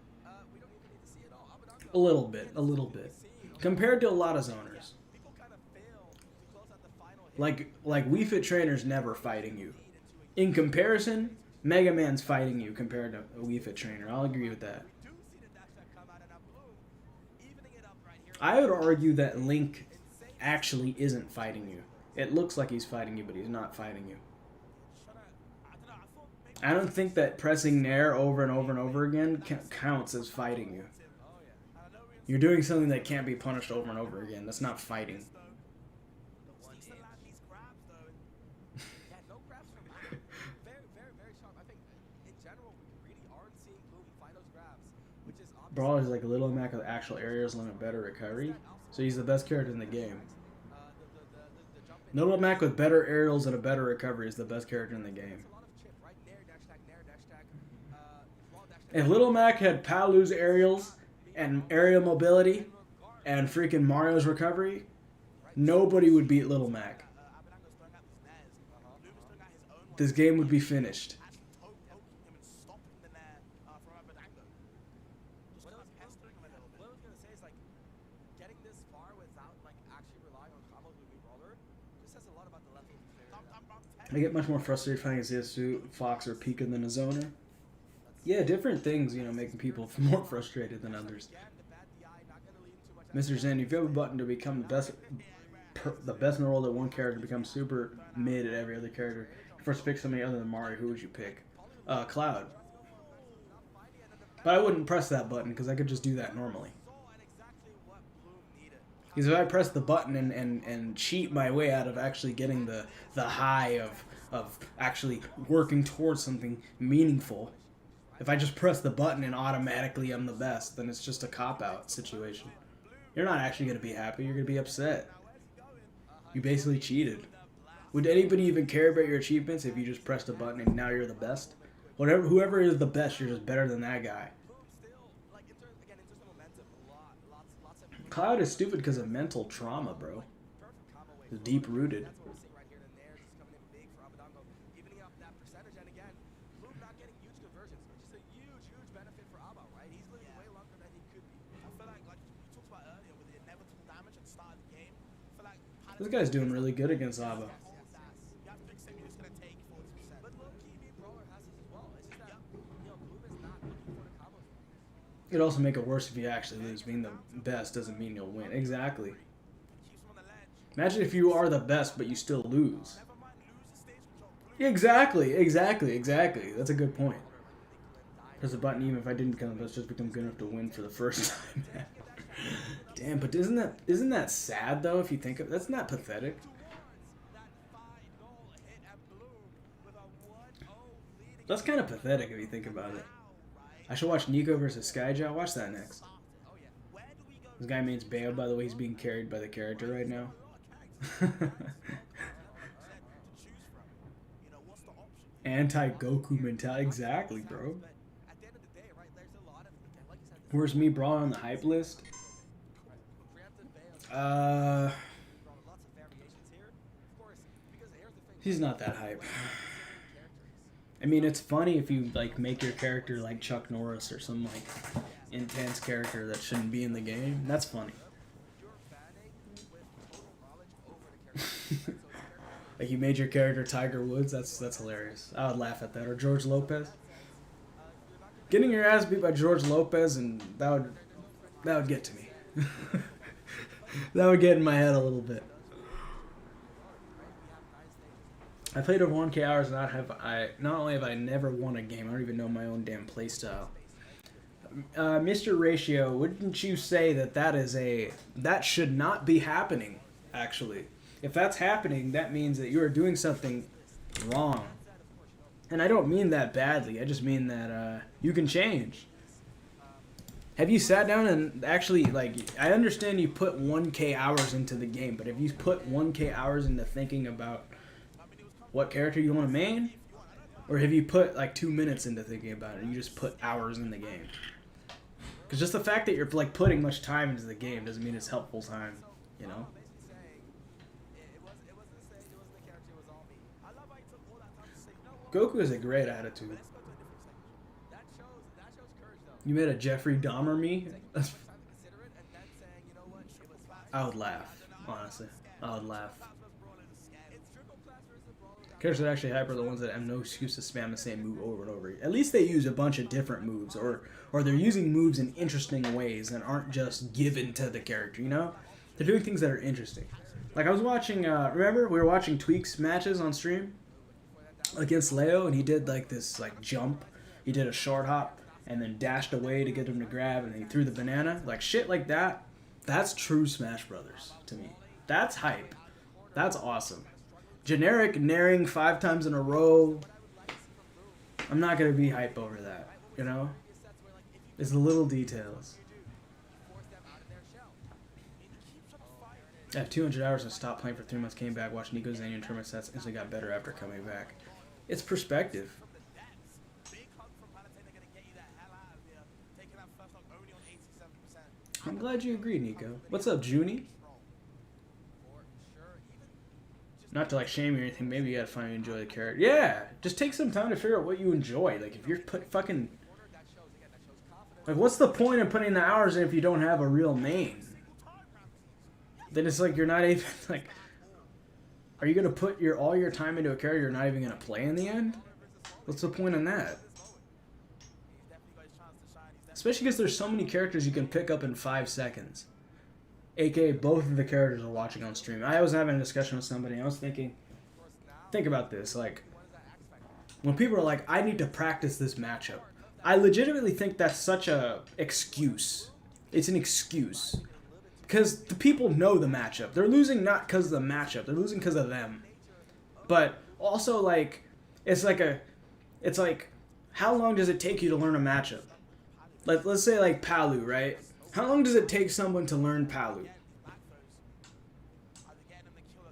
A little bit. Compared to a lot of zoners. Like Wii Fit Trainer's never fighting you. In comparison, Mega Man's fighting you compared to a Wii Fit Trainer. I'll agree with that. I would argue that Link actually isn't fighting you. It looks like he's fighting you, but he's not fighting you. I don't think that pressing Nair over and over and over again counts as fighting you. You're doing something that can't be punished over and over again. That's not fighting. Brawler's like Little Mac with actual aerials and a better recovery. So he's the best character in the game. Little Mac with better aerials and a better recovery is the best character in the game. If Little Mac had Palu's aerials and aerial mobility and freaking Mario's recovery, nobody would beat Little Mac. This game would be finished. I get much more frustrated finding a Zenyou, Fox, or Pika than a zoner. Yeah, different things, you know, making people more frustrated than others. Mr. Zen, if you have a button to become the best in the world at one character, become super mid at every other character, first pick somebody other than Mario, who would you pick? Cloud. But I wouldn't press that button because I could just do that normally. Because if I press the button and cheat my way out of actually getting the high of actually working towards something meaningful, if I just press the button and automatically I'm the best, then it's just a cop-out situation. You're not actually going to be happy, you're going to be upset. You basically cheated. Would anybody even care about your achievements if you just pressed a button and now you're the best? Whoever is the best, you're just better than that guy. Cloud is stupid because of mental trauma, bro. It's deep rooted. This guy's doing really good against Abba. It'd also make it worse if you actually lose. Being the best doesn't mean you'll win. Exactly. Imagine if you are the best, but you still lose. Exactly. That's a good point. Press the button even if I didn't become, let's just become good enough to win for the first time. Damn, but isn't that sad though? If you think of that's not pathetic. That's kind of pathetic if you think about it. I should watch Nico versus Skyjaw. Watch that next. This guy means Bayo, by the way. He's being carried by the character right now. Anti-Goku mentality. Exactly, bro. Where's me Brawl on the hype list? He's not that hype. I mean, it's funny if you like make your character like Chuck Norris or some like intense character that shouldn't be in the game. That's funny. Like you made your character Tiger Woods. That's hilarious. I would laugh at that. Or George Lopez. Getting your ass beat by George Lopez, and that would get to me. That would get in my head a little bit. I played over 1K hours, and not only have I never won a game, I don't even know my own damn playstyle. Mr. Ratio, wouldn't you say that should not be happening? Actually, if that's happening, that means that you are doing something wrong. And I don't mean that badly. I just mean that you can change. Have you sat down and actually, like, I understand you put 1K hours into the game, but have you put 1K hours into thinking about what character you want to main? Or have you put, like, 2 minutes into thinking about it and you just put hours in the game? Because just the fact that you're, like, putting much time into the game doesn't mean it's helpful time, you know? Goku has a great attitude. You made a Jeffrey Dahmer me? I would laugh, honestly. I would laugh. Characters that actually hype are the ones that have no excuse to spam the same move over and over. At least they use a bunch of different moves, or they're using moves in interesting ways and aren't just given to the character, you know? They're doing things that are interesting. Like I was watching, remember we were watching Tweaks matches on stream against Leo, and he did like this like jump. He did a short hop and then dashed away to get him to grab, and he threw the banana. Like shit like that. That's true Smash Brothers to me. That's hype. That's awesome. Generic naring 5 times in a row. I'm not gonna be hype over that, you know? It's the little details. I have 200 hours and stopped playing for 3 months, came back, watched Nico Zenyou and tournament sets, instantly got better after coming back. It's perspective. I'm glad you agree, Nico. What's up, Junie? Not to like shame you or anything, maybe you gotta finally enjoy the character. Yeah, just take some time to figure out what you enjoy. Like if you're fucking... Like what's the point of putting the hours in if you don't have a real main? Then it's like you're not even like... Are you gonna put all your time into a character you're not even gonna play in the end? What's the point in that? Especially because there's so many characters you can pick up in 5 seconds. AKA both of the characters are watching on stream. I was having a discussion with somebody and I was thinking, think about this, like, when people are like, I need to practice this matchup, I legitimately think that's such a excuse. It's an excuse. Because the people know the matchup. They're losing not because of the matchup, they're losing because of them. But also, like, it's like, how long does it take you to learn a matchup? Like, let's say, like, Palu, right? How long does it take someone to learn Palu?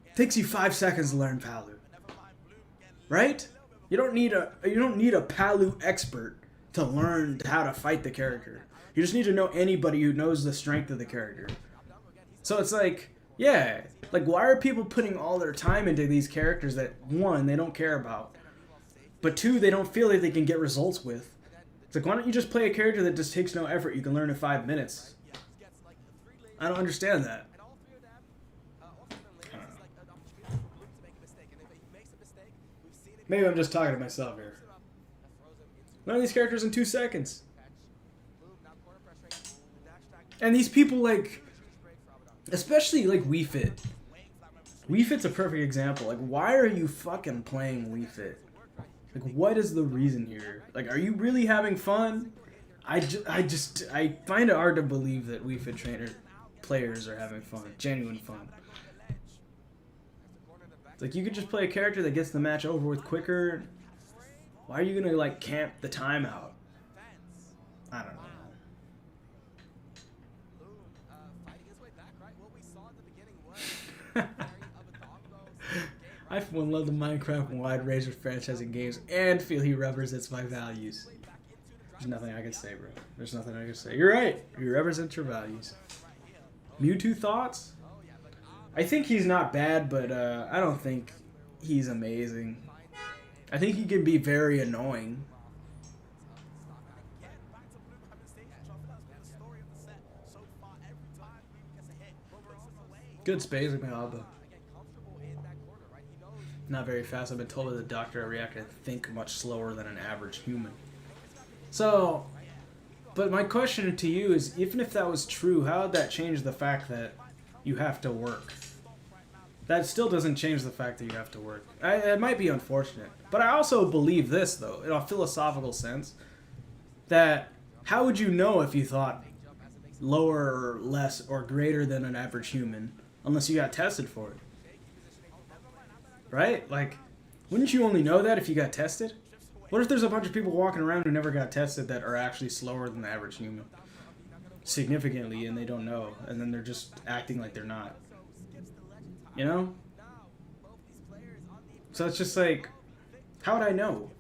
It takes you 5 seconds to learn Palu. Right? You don't need a Palu expert to learn how to fight the character. You just need to know anybody who knows the strength of the character. So it's like, yeah, like why are people putting all their time into these characters that one, they don't care about, but two, they don't feel like they can get results with? It's like, why don't you just play a character that just takes no effort? You can learn in 5 minutes. I don't understand that. Maybe I'm just talking to myself here. Learn these characters in 2 seconds. And these people, like, especially like Wii Fit. Wii Fit's a perfect example. Like, why are you fucking playing Wii Fit? Like, what is the reason here? Like, are you really having fun? I find it hard to believe that Wii Fit players are having fun, genuine fun. It's like, you could just play a character that gets the match over with quicker. Why are you gonna, like, camp the timeout? I don't know. I for one love the Minecraft wide range of franchising games and feel he represents my values. There's nothing I can say, bro. There's nothing I can say. You're right. You represent your values. Mewtwo thoughts? I think he's not bad, but I don't think he's amazing. I think he can be very annoying. Good spacing by Alba. Not very fast. I've been told by the doctor I react and think much slower than an average human. So, but my question to you is, even if that was true, how would that change the fact that you have to work? That still doesn't change the fact that you have to work. It might be unfortunate. But I also believe this, though, in a philosophical sense, that how would you know if you thought lower or less or greater than an average human unless you got tested for it? Right? Like, wouldn't you only know that if you got tested? What if there's a bunch of people walking around who never got tested that are actually slower than the average human? Significantly, and they don't know. And then they're just acting like they're not. You know? So it's just like, how would I know?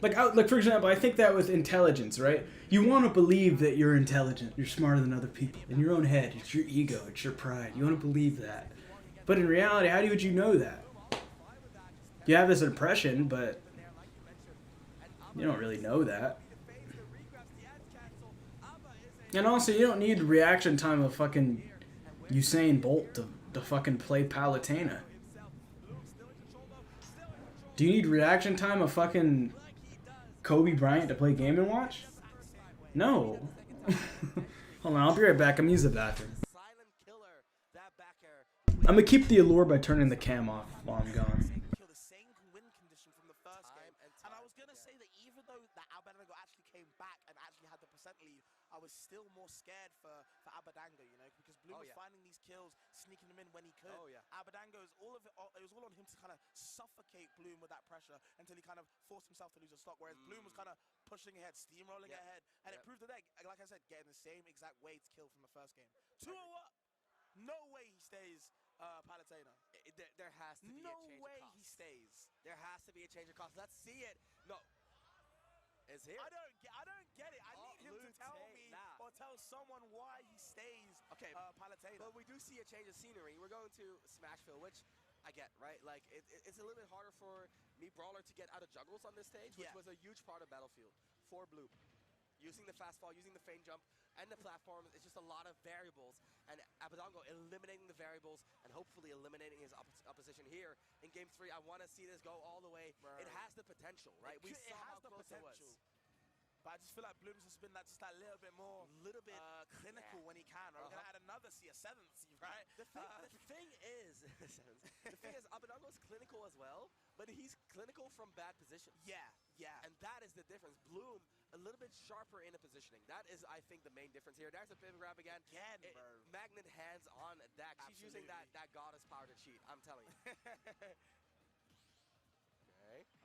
Like for example, I think that with intelligence, right? You want to believe that you're intelligent. You're smarter than other people. In your own head, it's your ego, it's your pride. You want to believe that. But in reality, how would you know that? You have this impression, but you don't really know that. And also, you don't need reaction time of fucking Usain Bolt to fucking play Palutena. Do you need reaction time of fucking Kobe Bryant to play Game & Watch? No. Hold on, I'll be right back. I'm using the bathroom. I'm gonna keep the allure by turning the cam off while I'm gone. I was still more scared for Abadango, you know, because Bloom was finding these kills, sneaking them in when he could. Abadango is it was all on him to kind of suffocate Bloom with that pressure until he kind of forced himself to lose a stock, whereas Bloom was kind of pushing ahead, steamrolling ahead, and it proved today, like I said, getting the same exact weight kill from the first game. 2-0 up. No way he stays Palutena. There has to be a change of cost. No way he stays. There has to be a change of cost. Let's see it. No. Is here. I don't get it. I need him to tell me or tell someone why he stays Palutena. But we do see a change of scenery. We're going to Smashville, which I get, right? Like, it's a little bit harder for me, Brawler, to get out of juggles on this stage, which was a huge part of Battlefield for Blue. Using the fastball, using the feint jump, and the platform, it's just a lot of variables. And Abadango eliminating the variables and hopefully eliminating his opposition here in Game 3. I want to see this go all the way. It has the potential, right? We saw how close it was. But I just feel like Bloom's just been that little bit more, clinical when he can. We're gonna add another C, a 7th C, right? The thing is, Abadango's clinical as well, but he's clinical from bad positions. Yeah. And that is the difference. Bloom, a little bit sharper in the positioning. That is, I think, the main difference here. There's a pivot grab again. Magnet hands on Dak. She's using that goddess power to cheat. I'm telling you.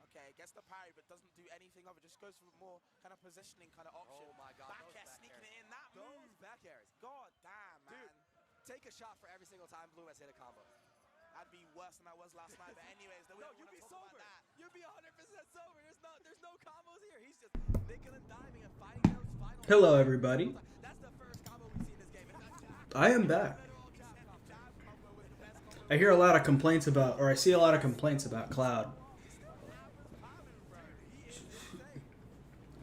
Okay, gets the parry, but doesn't do anything of it. Just goes for more kind of positioning kind of option. Oh my God. Back air, sneaking it in. That move. Back airs. God damn, man. Dude, take a shot for every single time Bloom has hit a combo. I'd be worse than I was last night. But anyways, you'd be sober. You'd be 100% Hello, everybody. I am back. I hear a lot of complaints about, or I see a lot of complaints about Cloud.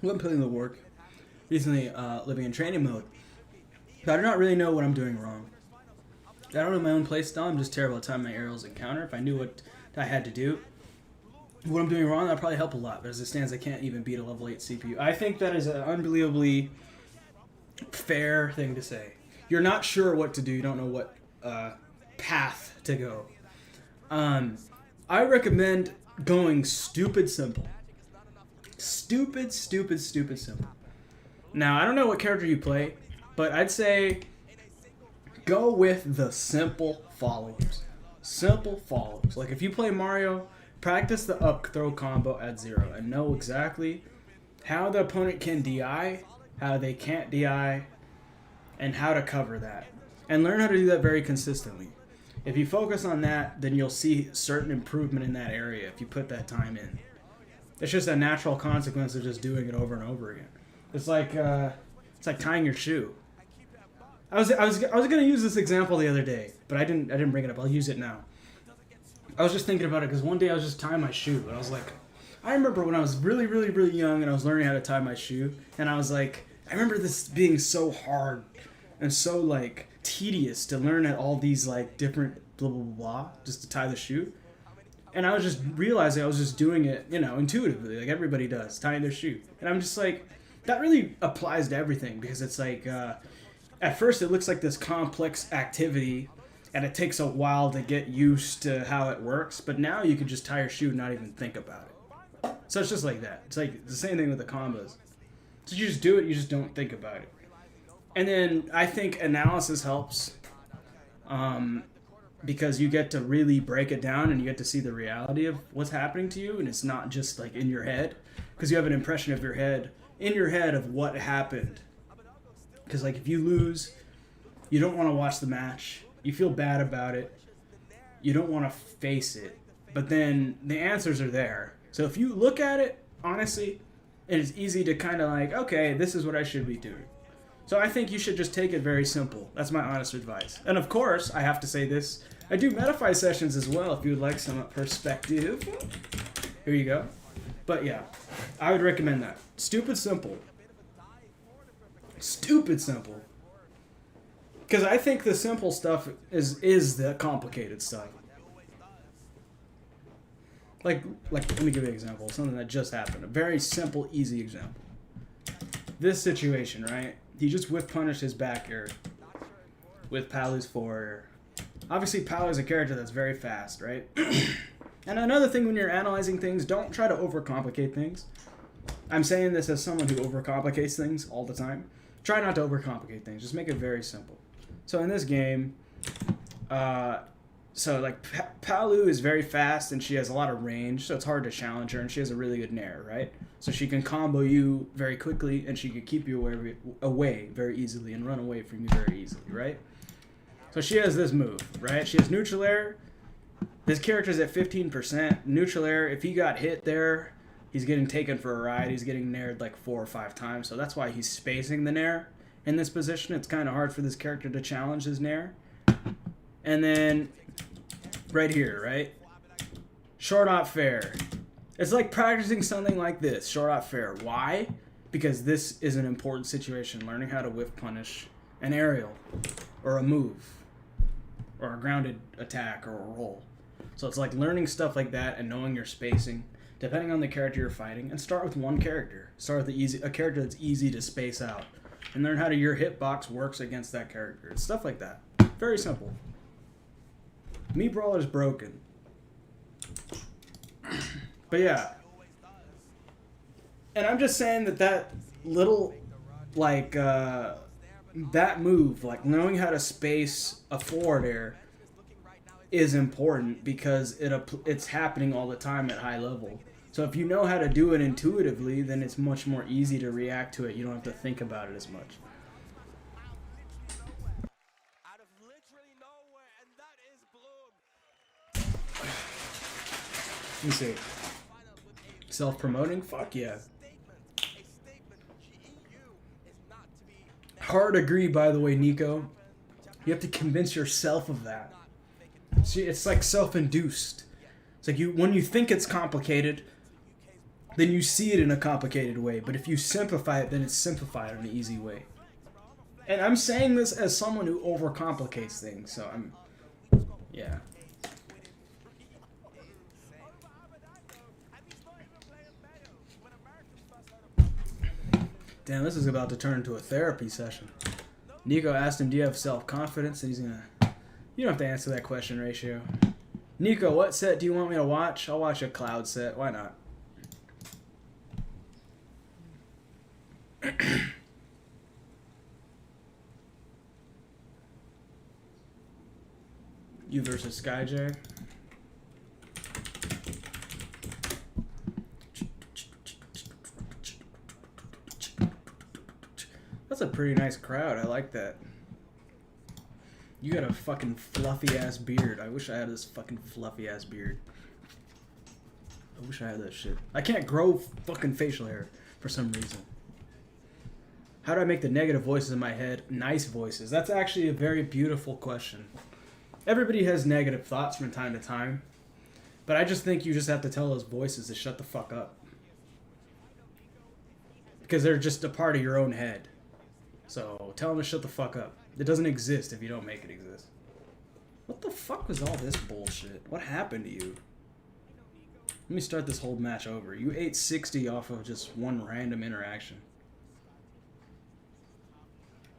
I'm putting the work recently, living in training mode. But I do not really know what I'm doing wrong. I don't know my own playstyle. I'm just terrible at timing my aerials and counter. If I knew what I had to do, what I'm doing wrong, that'd probably help a lot. But as it stands, I can't even beat a level 8 CPU. I think that is an unbelievably fair thing to say. You're not sure what to do. You don't know what path to go. I recommend going stupid simple. Stupid simple. Now, I don't know what character you play, but I'd say go with the simple follows. Simple follows. Like if you play Mario, practice the up throw combo at 0 and know exactly how the opponent can DI, how they can't DI, and how to cover that. And learn how to do that very consistently. If you focus on that, then you'll see certain improvement in that area if you put that time in. It's just a natural consequence of just doing it over and over again. It's like tying your shoe. I was gonna use this example the other day, but I didn't bring it up. I'll use it now. I was just thinking about it because one day I was just tying my shoe, and I was like, I remember when I was really young and I was learning how to tie my shoe, and I was like, I remember this being so hard and so like tedious to learn at all these like different blah blah blah just to tie the shoe. And I was just realizing I was just doing it, you know, intuitively, like everybody does, tying their shoe. And I'm just like, that really applies to everything because it's like, at first it looks like this complex activity and it takes a while to get used to how it works. But now you can just tie your shoe and not even think about it. So it's just like that. It's like the same thing with the combos. So you just do it, you just don't think about it. And then I think analysis helps. Because you get to really break it down and you get to see the reality of what's happening to you, and it's not just like in your head, because you have an impression of in your head of what happened. Because like if you lose, you don't want to watch the match, you feel bad about it, you don't want to face it, but then the answers are there. So if you look at it honestly, and it's easy to kind of like, okay, this is what I should be doing. So I think you should just take it very simple. That's my honest advice. And of course, I have to say this, I do Metafy sessions as well if you would like some perspective. Here you go. But yeah, I would recommend that. Stupid simple. Stupid simple. Because I think the simple stuff is the complicated stuff. Like let me give you an example. Something that just happened. A very simple, easy example. This situation, right? He just whiff punished his back air with Palu's forward. Obviously, Palu is a character that's very fast, right? And another thing when you're analyzing things, don't try to overcomplicate things. I'm saying this as someone who overcomplicates things all the time. Try not to overcomplicate things. Just make it very simple. So in this game, Palu is very fast and she has a lot of range, so it's hard to challenge her, and she has a really good nair, right? So she can combo you very quickly, and she can keep you away very easily and run away from you very easily, right? So she has this move, right? She has neutral air. This character's at 15%. Neutral air, if he got hit there, he's getting taken for a ride. He's getting naired like 4 or 5 times, so that's why he's spacing the nair in this position. It's kind of hard for this character to challenge his nair. And then right here, right? Short op fair. It's like practicing something like this, short op fair. Why? Because this is an important situation, learning how to whiff punish an aerial or a move or a grounded attack or a roll. So it's like learning stuff like that and knowing your spacing, depending on the character you're fighting, and start with one character. Start with a character that's easy to space out, and learn how your hitbox works against that character. It's stuff like that. Very simple. Me Brawler's broken. But yeah. And I'm just saying that little, like, that move, like knowing how to space a forward air is important because it's happening all the time at high level. So if you know how to do it intuitively, then it's much more easy to react to it. You don't have to think about it as much. Let me see. Self-promoting? Fuck yeah. Hard agree, by the way, Nico. You have to convince yourself of that. See, it's like self-induced. It's like when you think it's complicated, then you see it in a complicated way. But if you simplify it, then it's simplified in an easy way. And I'm saying this as someone who overcomplicates things, so yeah. Damn, this is about to turn into a therapy session. Nico asked him, do you have self-confidence? And he's gonna... You don't have to answer that question, Ratio. Nico, what set do you want me to watch? I'll watch a Cloud set. Why not? You versus SkyJ. That's a pretty nice crowd. I like that. You got a fucking fluffy ass beard. I wish I had this fucking fluffy ass beard. I wish I had that shit. I can't grow fucking facial hair for some reason. How do I make the negative voices in my head nice voices? That's actually a very beautiful question. Everybody has negative thoughts from time to time. But I just think you just have to tell those voices to shut the fuck up. Because they're just a part of your own head. So tell them to shut the fuck up. It doesn't exist if you don't make it exist. What the fuck was all this bullshit? What happened to you? Let me start this whole match over. You ate 60 off of just one random interaction.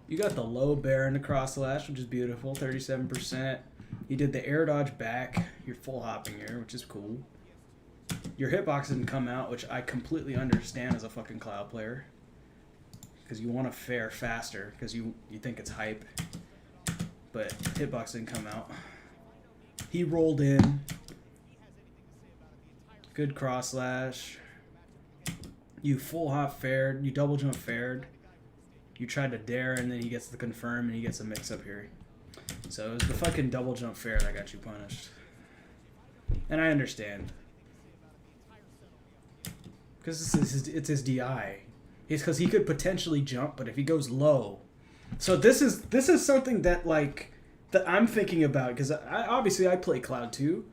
You got the low bear and the cross slash, which is beautiful, 37%. You did the air dodge back, your full hopping air, which is cool. Your hitbox didn't come out, which I completely understand as a fucking Cloud player. Because you want to fare faster, because you think it's hype. But hitbox didn't come out. He rolled in. Good cross slash. You full hop fared. You double jump fared. You tried to dare, and then he gets the confirm, and he gets a mix up here. So it was the fucking double jump fair that got you punished. And I understand. Because it's his DI. It's because he could potentially jump, but if he goes low. So this is something that that I'm thinking about, because obviously I play Cloud too.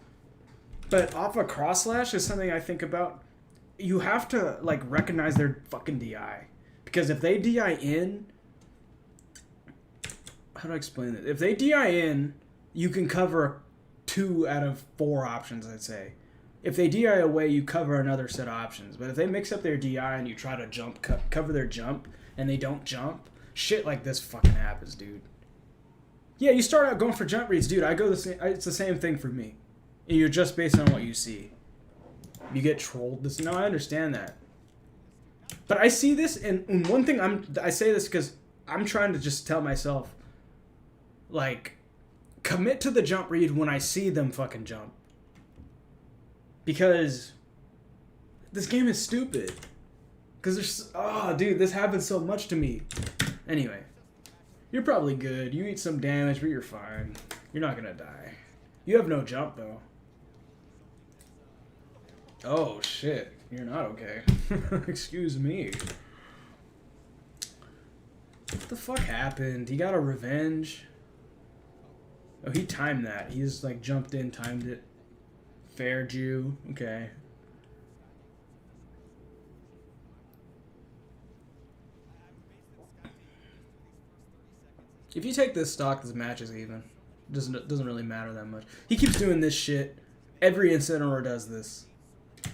But off a cross slash is something I think about. You have to recognize their fucking DI. Because if they DI in, how do I explain it? If they DI in, you can cover 2 out of 4 options, I'd say. If they DI away, you cover another set of options. But if they mix up their DI and you try to jump, cover their jump, and they don't jump, shit like this fucking happens, dude. Yeah, you start out going for jump reads, dude. I go the same. It's the same thing for me. You're just based on what you see. You get trolled. No, I understand that. But I see this, and one thing I say this because I'm trying to just tell myself, commit to the jump read when I see them fucking jump. Because this game is stupid. Because there's, dude, this happens so much to me. Anyway, you're probably good. You eat some damage, but you're fine. You're not gonna die. You have no jump, though. Oh, shit. You're not okay. Excuse me. What the fuck happened? He got a revenge? Oh, he timed that. He just, jumped in, timed it. Fair Jew. Okay. If you take this stock, this match is even. Doesn't really matter that much. He keeps doing this shit. Every Incineroar does this.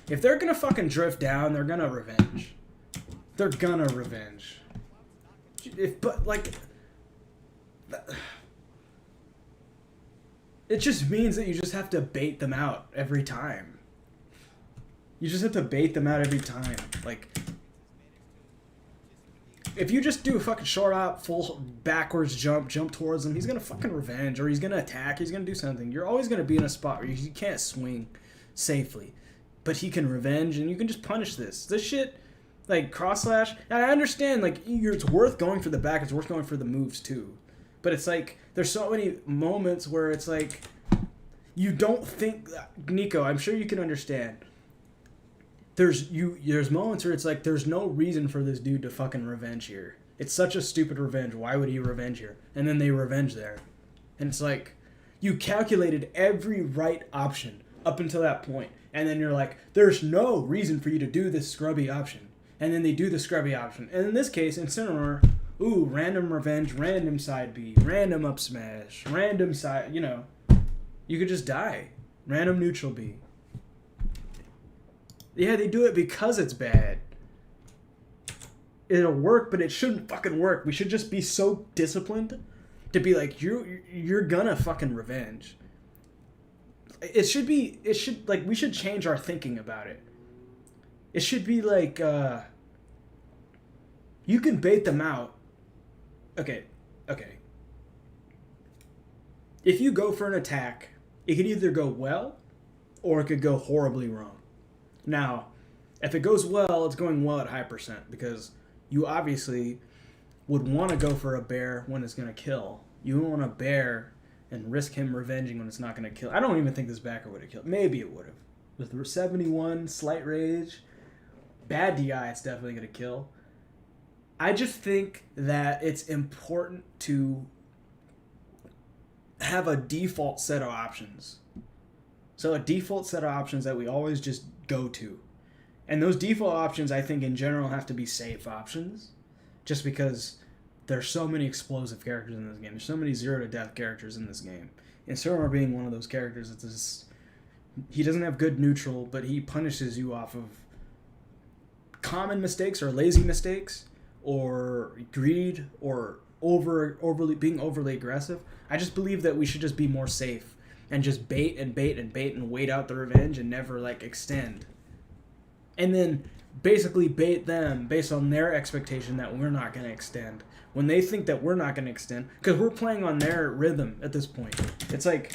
If they're gonna fucking drift down, they're gonna revenge. They're gonna revenge. It just means that you just have to bait them out every time. You just have to bait them out every time. If you just do a fucking short hop, full backwards jump towards him, he's gonna fucking revenge, or he's gonna attack, he's gonna do something. You're always gonna be in a spot where you can't swing safely. But he can revenge, and you can just punish this. This shit, cross slash, and I understand, it's worth going for the back, it's worth going for the moves too. But it's there's so many moments where it's you don't think, Nico, I'm sure you can understand. There's moments where it's there's no reason for this dude to fucking revenge here. It's such a stupid revenge. Why would he revenge here? And then they revenge there. And it's like, you calculated every right option up until that point. And then you're like, there's no reason for you to do this scrubby option. And then they do the scrubby option. And in this case, Incineroar, ooh, random revenge, random side B, random up smash, random side, you know. You could just die. Random neutral B. Yeah, they do it because it's bad. It'll work, but it shouldn't fucking work. We should just be so disciplined to be like, you're gonna fucking revenge. We should change our thinking about it. It should be like, you can bait them out. Okay. If you go for an attack, it could either go well, or it could go horribly wrong. Now, if it goes well, it's going well at high percent, because you obviously would want to go for a bear when it's going to kill. You don't want a bear and risk him revenging when it's not going to kill. I don't even think this backer would have killed. Maybe it would have. With 71, slight rage, bad DI, it's definitely going to kill. I just think that it's important to have a default set of options. So a default set of options that we always just go to. And those default options, I think, in general, have to be safe options. Just because there's so many explosive characters in this game. There's so many zero-to-death characters in this game. And Incineroar being one of those characters, he doesn't have good neutral, but he punishes you off of common mistakes or lazy mistakes or greed or being overly aggressive. I just believe that we should just be more safe and just bait and wait out the revenge and never like extend. And then basically bait them based on their expectation that we're not going to extend. When they think that we're not going to extend, because we're playing on their rhythm at this point. It's like,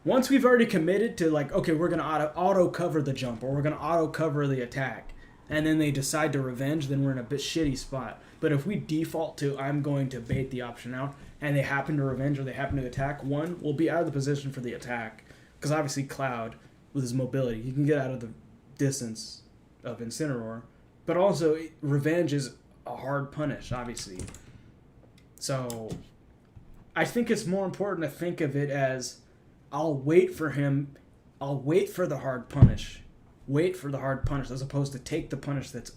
once we've already committed to like, okay, we're going to auto cover the jump or we're going to auto cover the attack, and then they decide to revenge, then we're in a bit shitty spot. But if we default to, I'm going to bait the option out, and they happen to revenge or they happen to attack, one, we'll be out of the position for the attack. Because obviously Cloud, with his mobility, he can get out of the distance of Incineroar. But also, revenge is a hard punish, obviously. So, I think it's more important to think of it as, I'll wait for him, I'll wait for the hard punish. Wait for the hard punish, as opposed to take the punish that's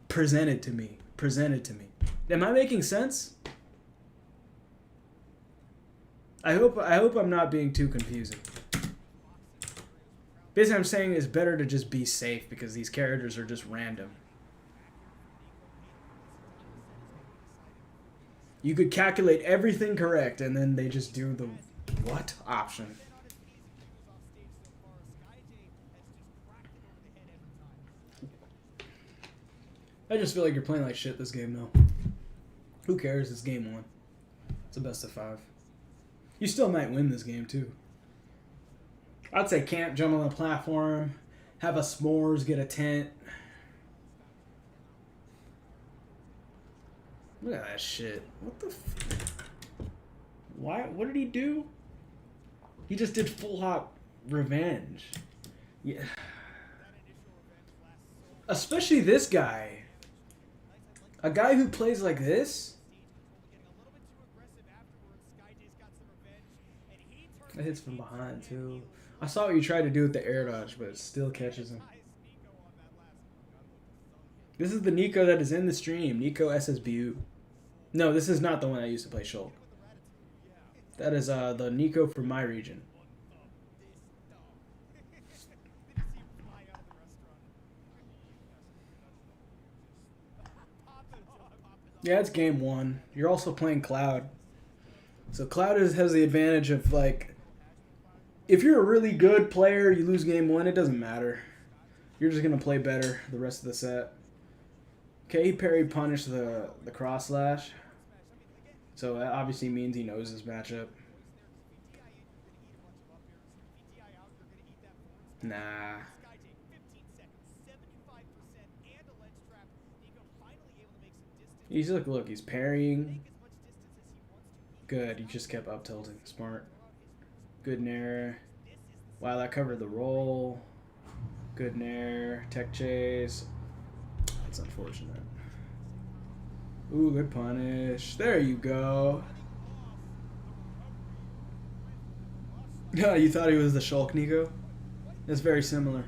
presented to me. Am I making sense? I hope I'm not being too confusing. Basically, I'm saying it's better to just be safe because these characters are just random. You could calculate everything correct, and then they just do the what option. I just feel like you're playing like shit this game, though. Who cares? It's game 1. It's a best of 5. You still might win this game, too. I'd say camp, jump on the platform, have a s'mores, get a tent. Look at that shit. What the Why? What did he do? He just did full hop revenge. Yeah. Especially this guy. A guy who plays like this? That hits from behind, too. I saw what you tried to do with the air dodge, but it still catches him. This is the Nico that is in the stream. Nico SSBU. No, this is not the one I used to play Shulk. That is the Nico from my region. Yeah, it's game 1. You're also playing Cloud. So Cloud has the advantage of, like, if you're a really good player, you lose game 1, it doesn't matter. You're just going to play better the rest of the set. Okay, he parry punished the cross slash. So that obviously means he knows his matchup. Nah. He's look, he's parrying. Good, he just kept up tilting. Smart. Good nair. Wow, that covered the roll. Good nair. Tech chase. That's unfortunate. Ooh, good punish. There you go. Yeah, you thought he was the Shulk, Nico? That's very similar.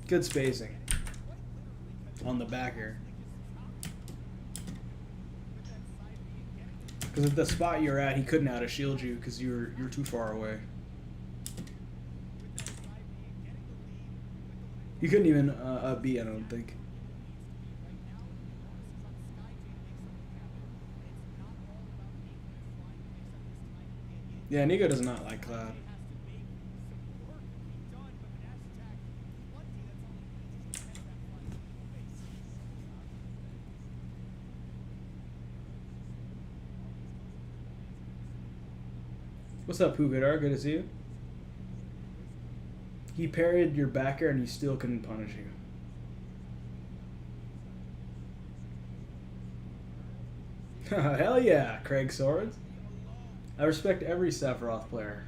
Good spacing on the backer. Because at the spot you're at, he couldn't out of shield you because you're too far away. You couldn't even up B, I don't think. Yeah, Nico does not like Cloud. What's up, Pugadar? Good to see you. He parried your backer and he still couldn't punish you. Hell yeah, Craig Swords. I respect every Sephiroth player.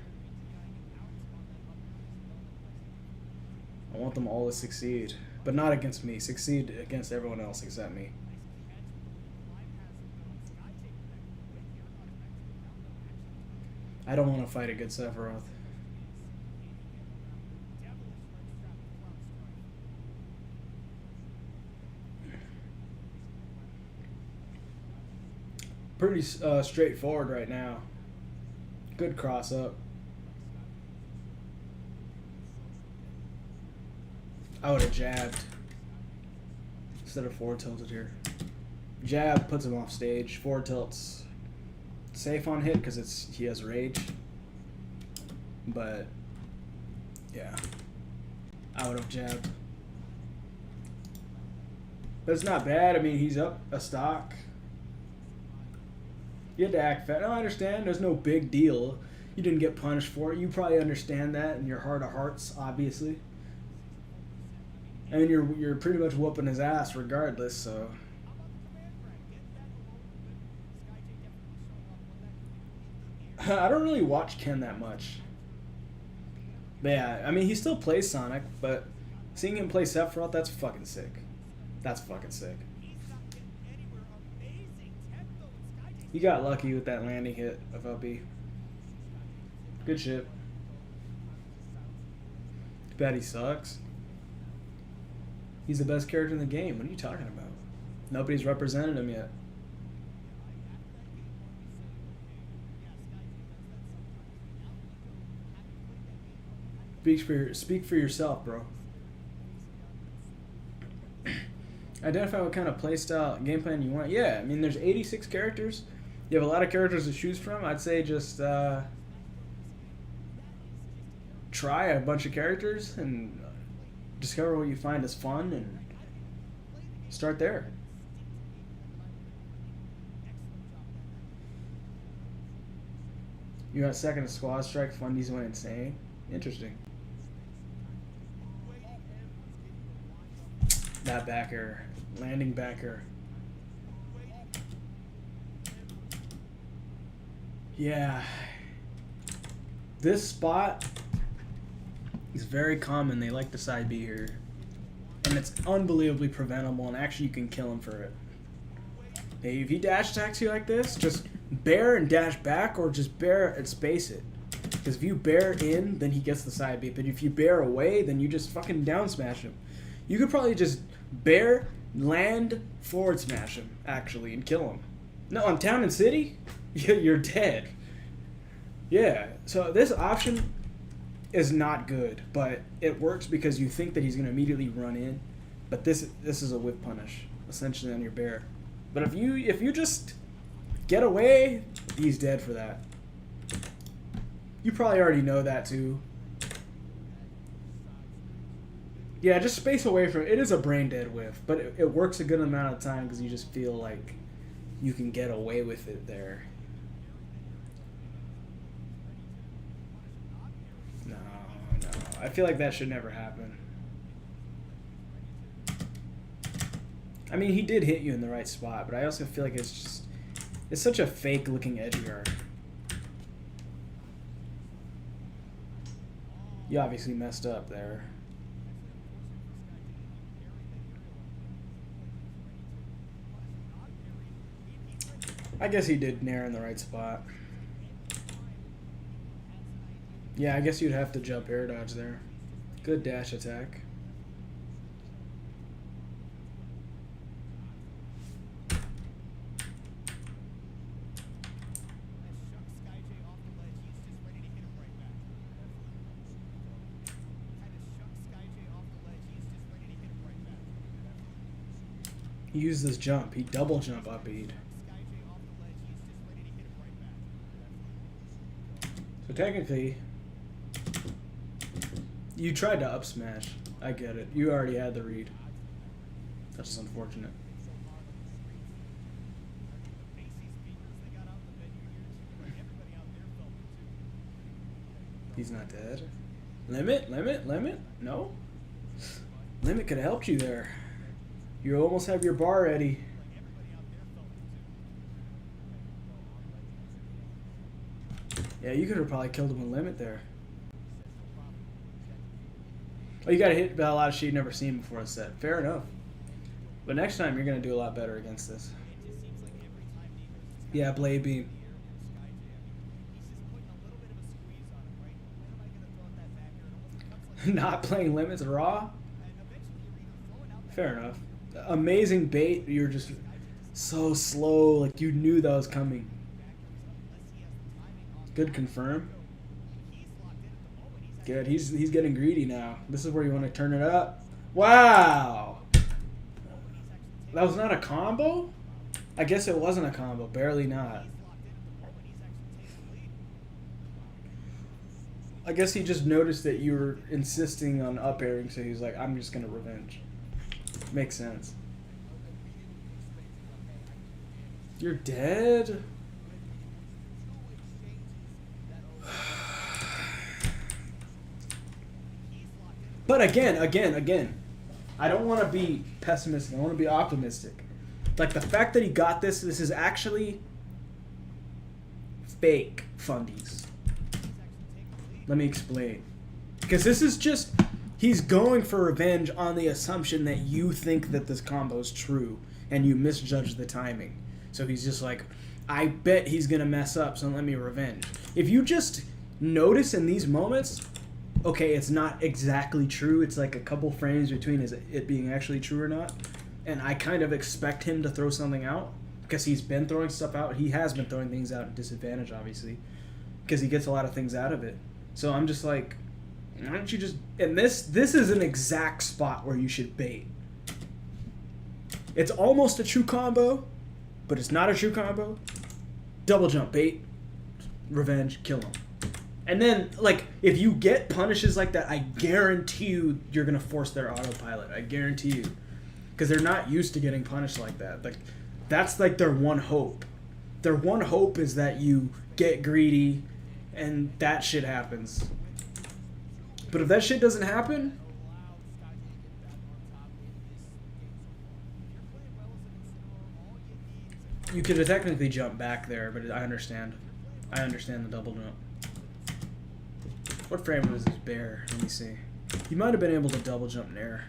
I want them all to succeed. But not against me. Succeed against everyone else except me. I don't want to fight a good Sephiroth. Pretty straightforward right now. Good cross up. I would have jabbed instead of forward tilted here. Jab puts him off stage. Forward tilts safe on hit because he has rage. But yeah, I would have jabbed. But it's not bad. I mean, he's up a stock. You had to act fat. No, I understand. There's no big deal. You didn't get punished for it. You probably understand that in your heart of hearts, obviously. I mean, you're pretty much whooping his ass regardless, so. I don't really watch Ken that much. But yeah, I mean, he still plays Sonic, but seeing him play Sephiroth, that's fucking sick. That's fucking sick. You got lucky with that landing hit of LB. Good shit. Too bad he sucks. He's the best character in the game. What are you talking about? Nobody's represented him yet. Speak for yourself, bro. Identify what kind of playstyle game plan you want. Yeah, I mean, there's 86 characters. You have a lot of characters to choose from. I'd say just try a bunch of characters and discover what you find is fun and start there. You got second to Squad Strike. Fundies went insane. Interesting. That backer. Landing backer. Yeah. This spot is very common. They like the side B here. And it's unbelievably preventable, and actually you can kill him for it. Hey, if he dash attacks you like this, just bear and dash back, or just bear and space it. Because if you bear in, then he gets the side B. But if you bear away, then you just fucking down smash him. You could probably just bear, land, forward smash him, actually, and kill him. No, on Town and City? You're dead. Yeah, so this option is not good, but it works because you think that he's going to immediately run in. But this is a whip punish, essentially, on your bear. But if you just get away, he's dead for that. You probably already know that too. Yeah, just space away from it. It is a brain dead whiff, but it works a good amount of time because you just feel like you can get away with it there. No. I feel like that should never happen. I mean, he did hit you in the right spot, but I also feel like it's such a fake looking edge guard. You obviously messed up there. I guess he did nair in the right spot. Yeah, I guess you'd have to jump air dodge there. Good dash attack. He used this jump. He double jump up beat. So technically, you tried to up smash. I get it. You already had the read. That's just unfortunate. He's not dead. Limit? Limit? Limit? No? Limit could have helped you there. You almost have your bar ready. Yeah, you could have probably killed him with Limit there. Oh, you got to hit a lot of shit you've never seen before the set. Fair enough. But next time, you're going to do a lot better against this. Yeah, Blade Beam. Not playing Limits raw? Fair enough. Amazing bait. You're just so slow. Like, you knew that was coming. Good confirm. Good. He's getting greedy now. This is where you want to turn it up. Wow. That was not a combo? I guess it wasn't a combo. Barely not. I guess he just noticed that you were insisting on up airing, so he's like, I'm just going to revenge. Makes sense. You're dead? But again, I don't want to be pessimistic. I want to be optimistic. Like, the fact that he got this is actually fake fundies. Let me explain. Because this is just, he's going for revenge on the assumption that you think that this combo is true and you misjudge the timing. So he's just like, I bet he's going to mess up, so let me revenge. If you just notice in these moments, okay, it's not exactly true. It's like a couple frames between it being actually true or not. And I kind of expect him to throw something out because he's been throwing stuff out. He has been throwing things out at disadvantage, obviously, because he gets a lot of things out of it. So I'm just like, why don't you just... And this is an exact spot where you should bait. It's almost a true combo, but it's not a true combo. Double jump, bait, revenge, kill him. And then, like, if you get punishes like that, I guarantee you you're going to force their autopilot. I guarantee you. Because they're not used to getting punished like that. Like, that's like their one hope. Their one hope is that you get greedy and that shit happens. But if that shit doesn't happen, you could technically jump back there, but I understand. I understand the double jump. What frame was this bear? Let me see. You might have been able to double jump there.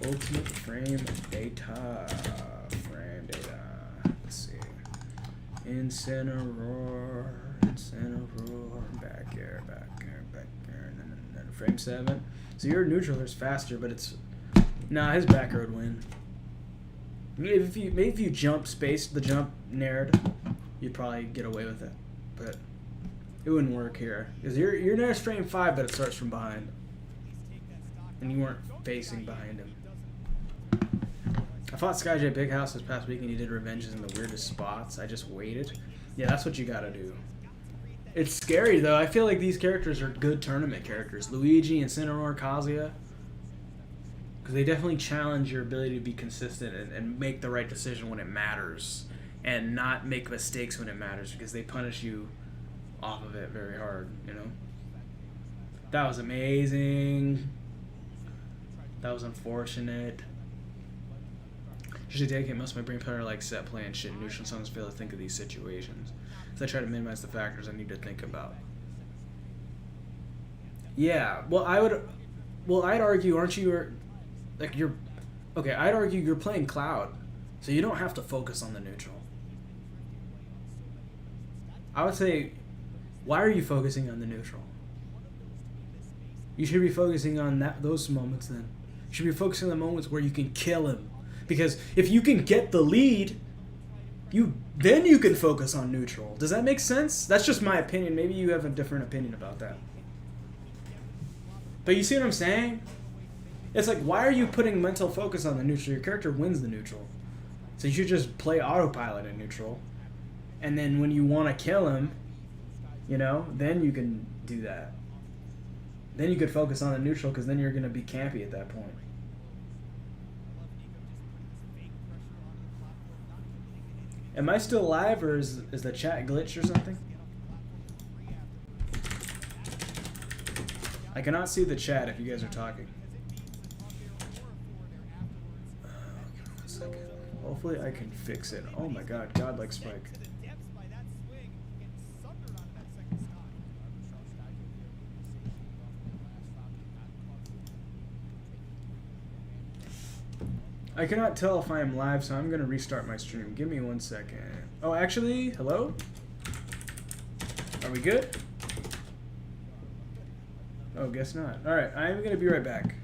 Ultimate frame data. Frame data. Let's see. Incineroar. Back here. And then frame 7. So your neutral is faster, but it's... Nah, his back road win. Maybe if you jump spaced the jump nared, you'd probably get away with it. But it wouldn't work here. Because your nair's frame 5, but it starts from behind. And you weren't facing behind him. I fought SkyJ Big House this past week and he did revenges in the weirdest spots. I just waited. Yeah, that's what you gotta do. It's scary though. I feel like these characters are good tournament characters. Luigi, Incineroar, Kazuya. Because they definitely challenge your ability to be consistent and make the right decision when it matters. And not make mistakes when it matters because they punish you off of it very hard, you know? That was amazing. That was unfortunate. Usually take it, most of my brain power like set play and shit and neutral songs fail to think of these situations. So I try to minimize the factors I need to think about. Yeah, well I'd argue, aren't you, like you're, okay, I'd argue you're playing Cloud. So you don't have to focus on the neutral. I would say, why are you focusing on the neutral? You should be focusing on those moments then. You should be focusing on the moments where you can kill him. Because if you can get the lead, then you can focus on neutral. Does that make sense? That's just my opinion. Maybe you have a different opinion about that. But you see what I'm saying? It's like, why are you putting mental focus on the neutral? Your character wins the neutral. So you should just play autopilot in neutral. And then when you want to kill him, you know, then you can do that. Then you could focus on the neutral because then you're going to be campy at that point. Am I still live or is the chat glitched or something? I cannot see the chat if you guys are talking. Give me 1 second. Hopefully I can fix it. Oh my god, godlike spike. I cannot tell if I am live, so I'm going to restart my stream. Give me 1 second. Oh, actually, hello? Are we good? Oh, guess not. Alright, I'm going to be right back.